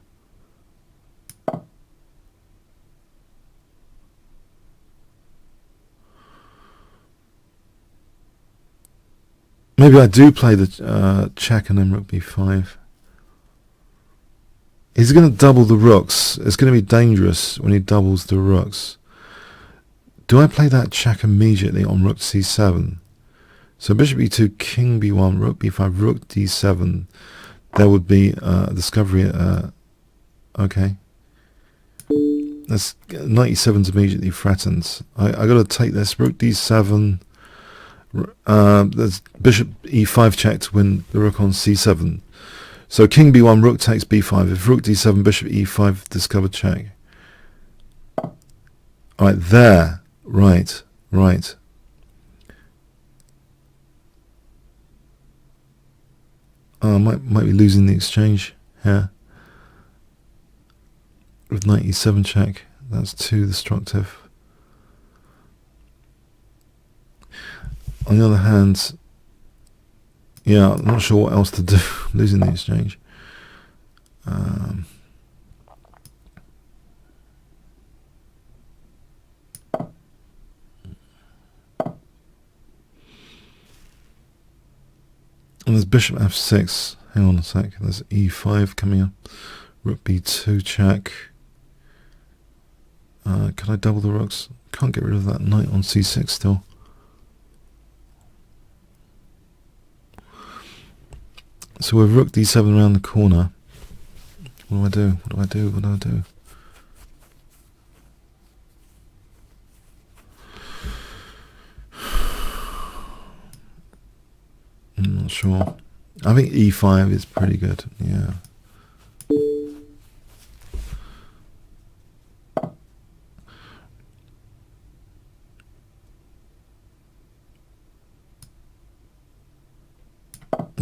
Maybe I do play the check and then rook b5. He's going to double the rooks. It's going to be dangerous when he doubles the rooks. Do I play that check immediately on rook c7? So bishop e2, king b1, rook b5, rook d7. There would be a discovery. Okay. That's knight e7's immediately threatened. I got to take this. Rook d7. There's bishop e5 check to win the rook on c7. So king b1, rook takes b5. If rook d7, bishop e5, discovered check. All right, there. Right, right. Oh, I might be losing the exchange here. With 97 check. That's too destructive. On the other hand, yeah, I'm not sure what else to do. Losing the exchange. And there's bishop f6. Hang on a sec. There's e5 coming up. Rook b2 check. Can I double the rooks? Can't get rid of that knight on c6 still. So with rook d7 around the corner. What do I do? What do I do? What do I do? I'm not sure. I think e5 is pretty good. Yeah.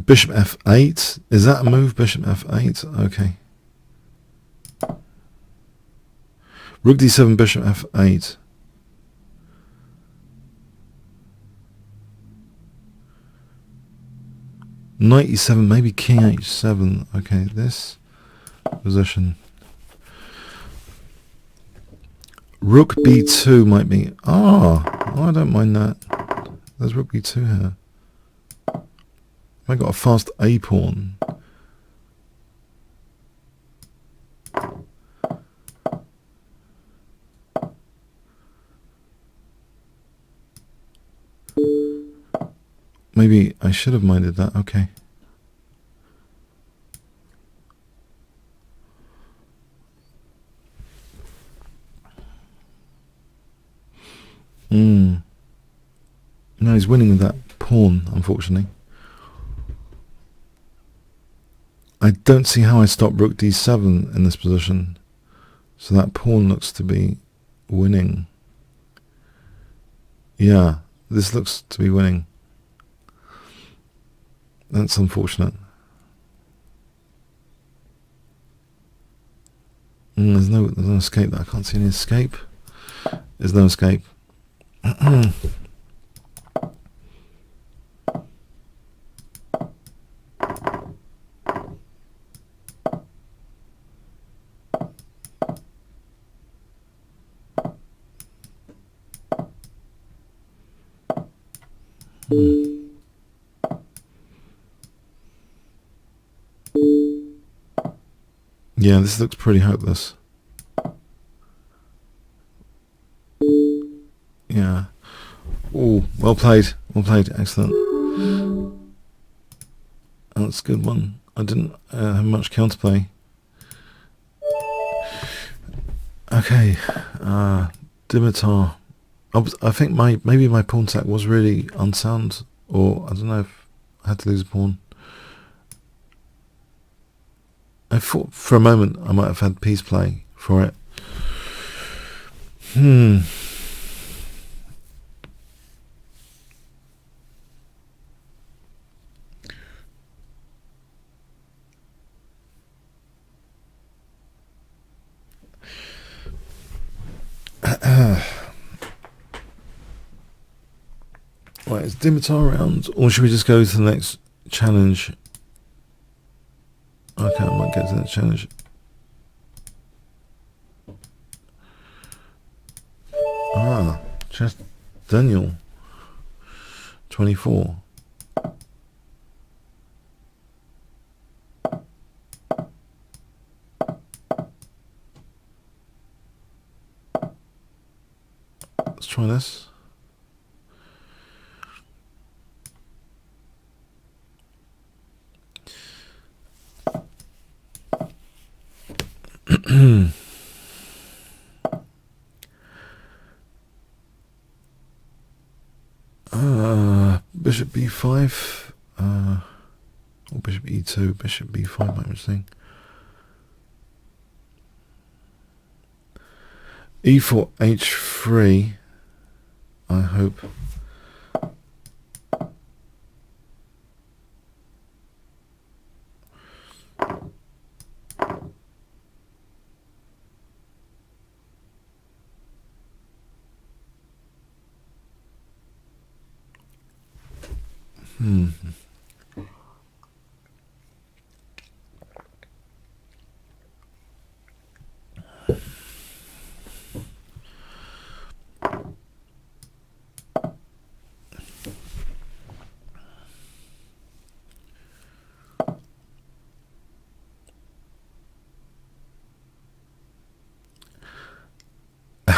Bishop f8. Is that a move? Bishop f8. Okay. Rook d7, bishop f8. Knight e7, maybe king h7. Okay, this position. Rook b2 might be... Oh, I don't mind that. There's rook b2 here. I got a fast a pawn. Maybe I should have minded that. Okay. No, he's winning with that pawn, unfortunately. I don't see how I stop rook d7 in this position. So that pawn looks to be winning. Yeah, this looks to be winning. That's unfortunate. There's no escape there. I can't see any escape. There's no escape. Yeah, this looks pretty hopeless. Yeah. Oh, well played. Well played. Excellent. That's a good one. I didn't have much counterplay. Okay. Dimitar. I think maybe my pawn sack was really unsound, or I don't know if I had to lose a pawn. I thought for a moment I might have had piece play for it. Right, is Dimitar around, or should we just go to the next challenge? Okay, I might get to that challenge. Just Daniel. 24. Let's try this. Bishop b5, or bishop e2, bishop b5 might be interesting. e4, h3. free, I hope.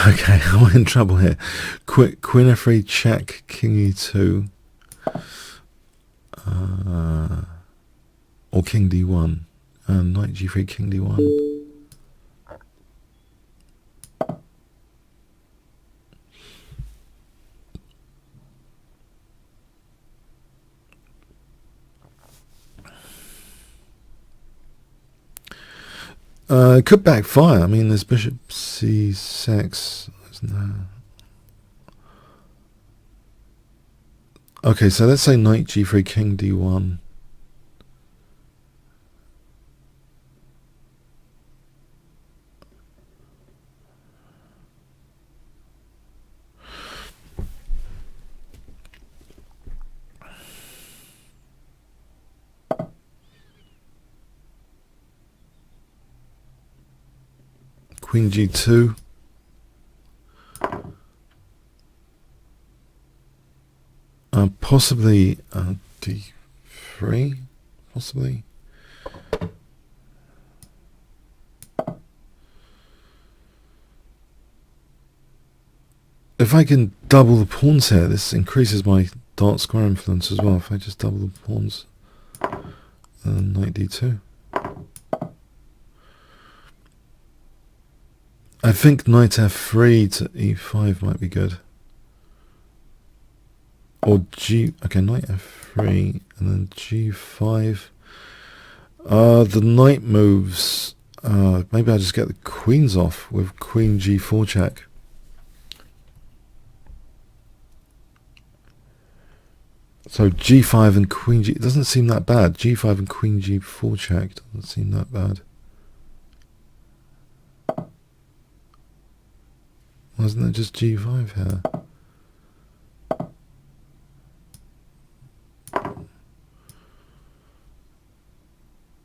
Okay, I'm in trouble here. Queen F3 check, King E2, or King D1, Knight G3, King D1. Could backfire. I mean, there's Bishop C6, isn't there? Okay, so let's say Knight G3, King D1. Queen G2. Possibly D3, possibly. If I can double the pawns here, this increases my dark square influence as well. If I just double the pawns, Knight D2. I think Knight F3 to E5 might be good. Or okay, Knight F3 and then G5. The knight moves, maybe I just get the queens off with Queen G4 check. So G5 and Queen G, it doesn't seem that bad. G5 and Queen G4 check doesn't seem that bad. Wasn't it just G5 here?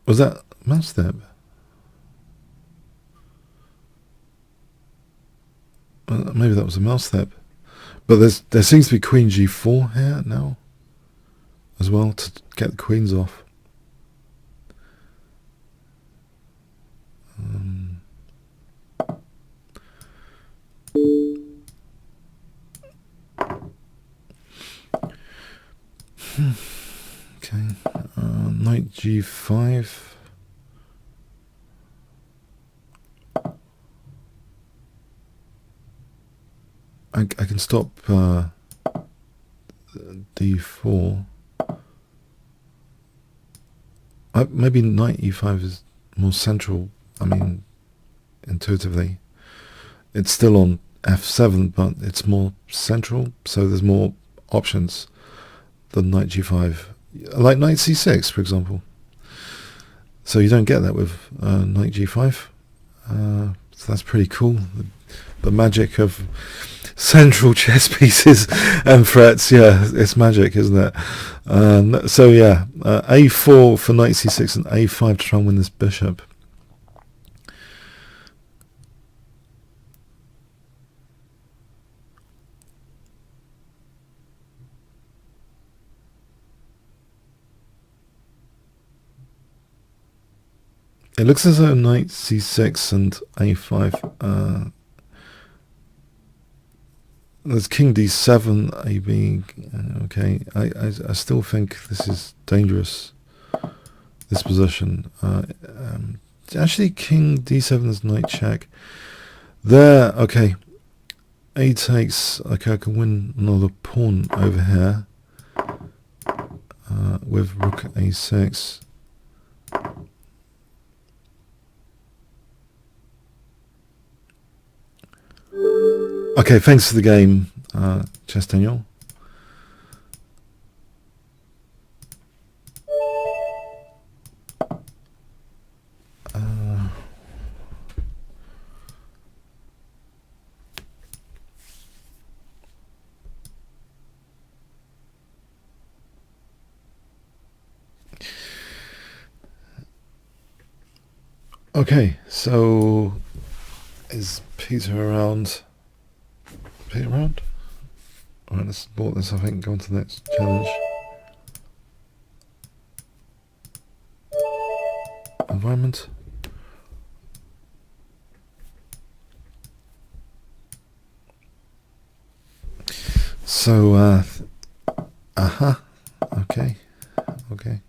Was that mouse step? Maybe that was a mouse step. But there seems to be Queen G4 here now as well to get the queens off. Okay, Knight G5. I can stop D4. Maybe Knight E5 is more central. I mean, intuitively, it's still on F7, but it's more central, so there's more options than Knight G5, like Knight C6, for example. So you don't get that with Knight G5. So that's pretty cool. The magic of central chess pieces and threats, yeah, it's magic, isn't it? So yeah, A4 for Knight C6 and A5 to try and win this bishop. It looks as though Knight C6 and A5. There's King D7, AB. Okay, I still think this is dangerous. This position. Actually, King D7 is knight check. There. Okay. A takes. Okay, I can win another pawn over here with Rook A6. Okay, thanks for the game, Chess Daniel. Okay, so is Peter around? Peter around? Alright, let's board this, I think, go on to the next challenge. Environment. So, okay, okay.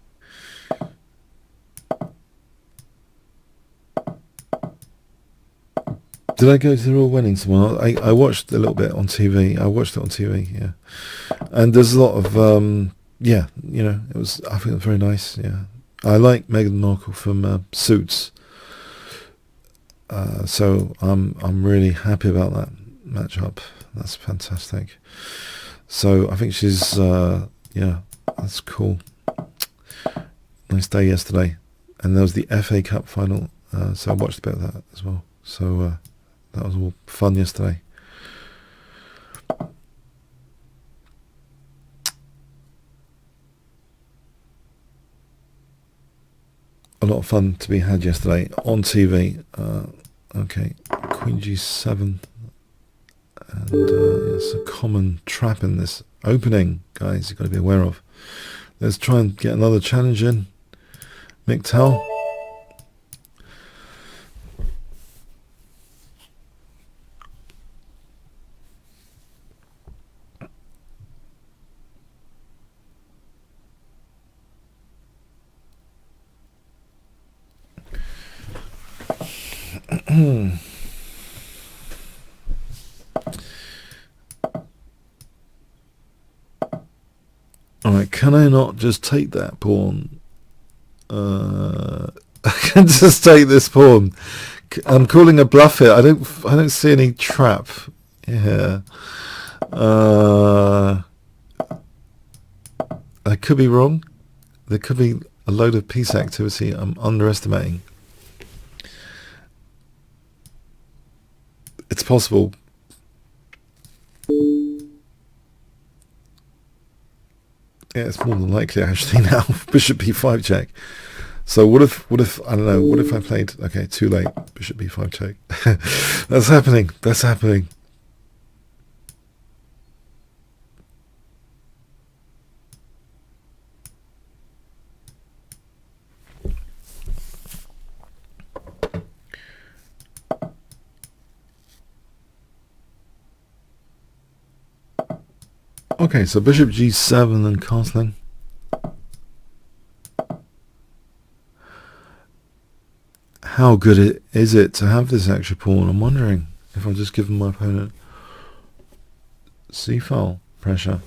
Did I go to the Royal Wedding tomorrow? I watched a little bit on TV. I watched it on TV, yeah. And there's a lot of, yeah, you know, it was, I think it was very nice, yeah. I like Meghan Markle from Suits. So I'm really happy about that matchup. That's fantastic. So I think she's, yeah, that's cool. Nice day yesterday. And there was the FA Cup final, so I watched a bit of that as well. So that was all fun yesterday. A lot of fun to be had yesterday on TV. Okay, Queen G7. And it's a common trap in this opening, guys, you've got to be aware of. Let's try and get another challenge in. McTell. Alright, can I not just take that pawn? I can just take this pawn. I'm calling a bluff here. I don't see any trap here. I could be wrong. There could be a load of piece activity I'm underestimating. It's possible. Yeah, it's more than likely actually now. Bishop b5 check. So what if I don't know, what if I played, okay, too late, Bishop b5 check. That's happening. That's happening. Okay, so Bishop g7 and castling. How good is it to have this extra pawn? I'm wondering if I'm just giving my opponent c-file pressure.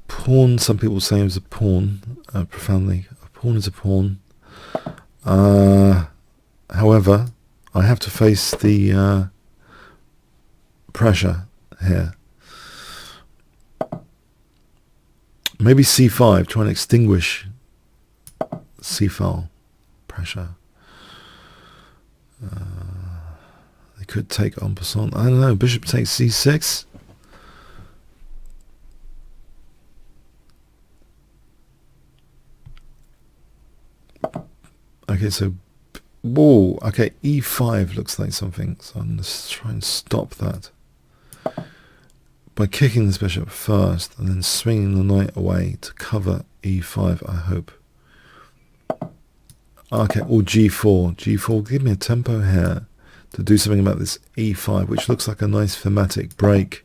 Pawn, some people say is a pawn, profoundly. A pawn is a pawn. However, I have to face the pressure here. Maybe c5, try and extinguish c-file pressure. They could take en passant. I don't know. Bishop takes c6. Okay, so whoa. Okay, e5 looks like something. So I'm going to try and stop that by kicking this bishop first and then swinging the knight away to cover e5, I hope. Okay, or g4. G4, give me a tempo here to do something about this e5, which looks like a nice thematic break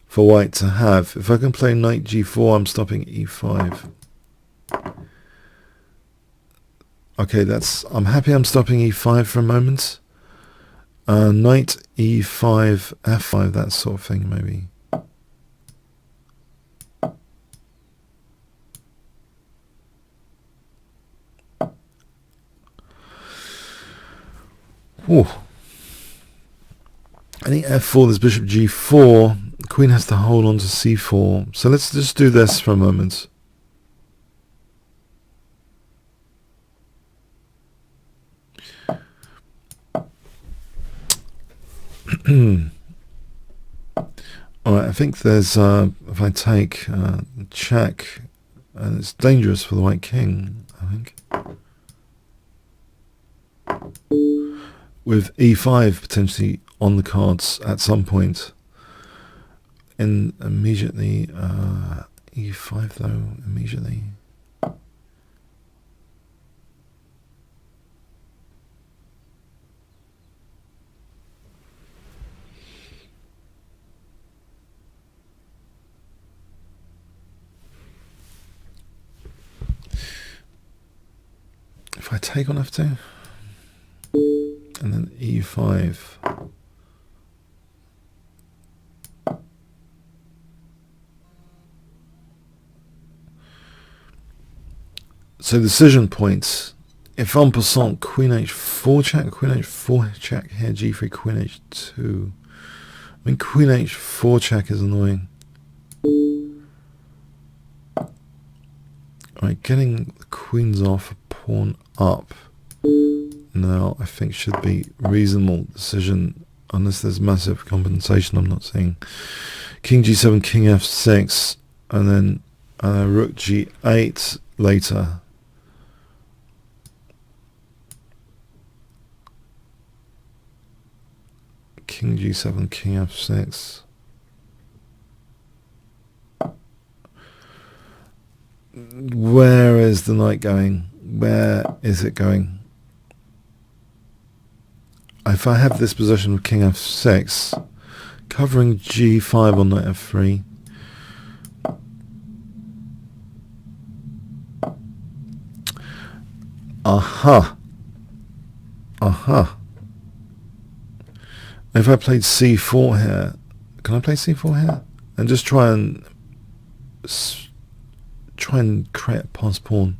for white to have. If I can play knight g4, I'm stopping e5. Okay, I'm happy I'm stopping e5 for a moment. Knight e5, f5, that sort of thing, maybe. Ooh. Any f4, there's bishop g4. The queen has to hold on to c4. So let's just do this for a moment. Alright, I think there's, if I take check, and it's dangerous for the white king, I think. With e5 potentially on the cards at some point. In immediately, e5 though, immediately. If I take on f2 and then e5, so decision points. If en passant, queen h4 check, queen h4 check here, g3, queen h2. I mean, queen h4 check is annoying. Alright, getting the queens off, pawn up now I think should be reasonable decision, unless there's massive compensation I'm not seeing. King g7, king f6, and then rook g8 later. King g7, king f6. Where is the knight going? Where is it going? If I have this position with king f6, covering g5 on knight f3, aha, aha. If I played c4 here, can I play c4 here and just try and create a pass pawn?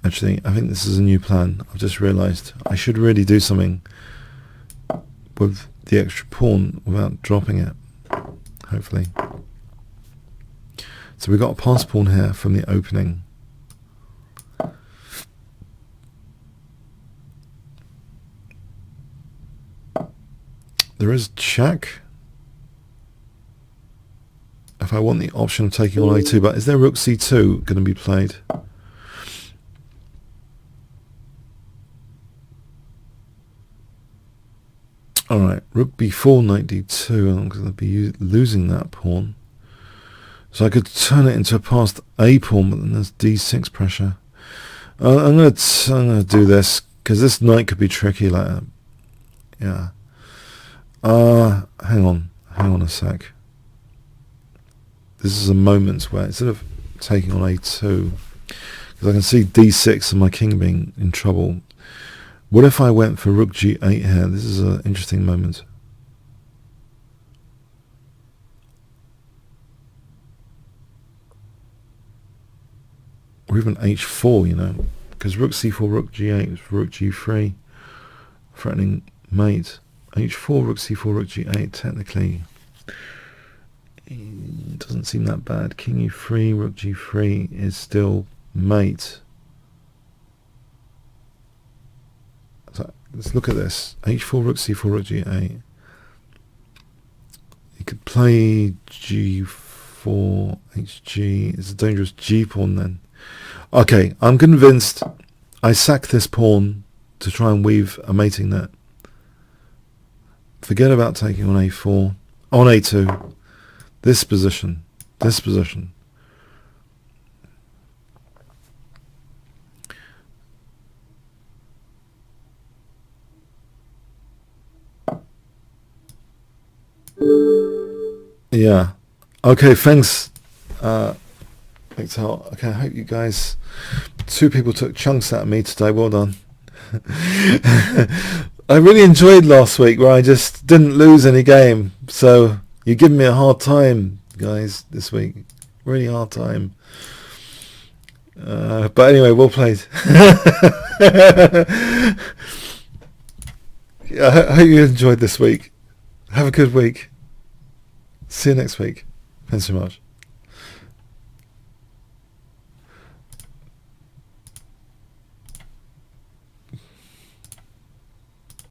Actually, I think this is a new plan. I've just realised I should really do something with the extra pawn without dropping it, hopefully. So we've got a pass pawn here from the opening. There is check. If I want the option of taking on a2, but is there rook c2 going to be played? Alright, rook b4, knight d2, I'm going to be losing that pawn. So I could turn it into a passed a pawn, but then there's d6 pressure. I'm going to do this, because this knight could be tricky like that. Yeah. Hang on a sec. This is a moment where instead of taking on a2, because I can see d6 and my king being in trouble. What if I went for rook g8 here? This is an interesting moment. Or even h4, you know, because rook c4, rook g8 is rook g3, threatening mate. h4, rook c4, rook g8, technically it doesn't seem that bad. King e3, rook g3 is still mate. So let's look at this. h4, rook c4, rook g8. You could play g4, hg. It's a dangerous g pawn then. Okay, I'm convinced I sack this pawn to try and weave a mating net. Forget about taking on a4, on a2. This position. Yeah. Okay, thanks. Okay, I hope you guys, 2 people took chunks out of me today. Well done. I really enjoyed last week where I just didn't lose any game. So you're giving me a hard time, guys, this week. Really hard time. But anyway, well played. I hope you enjoyed this week. Have a good week. See you next week. Thanks so much.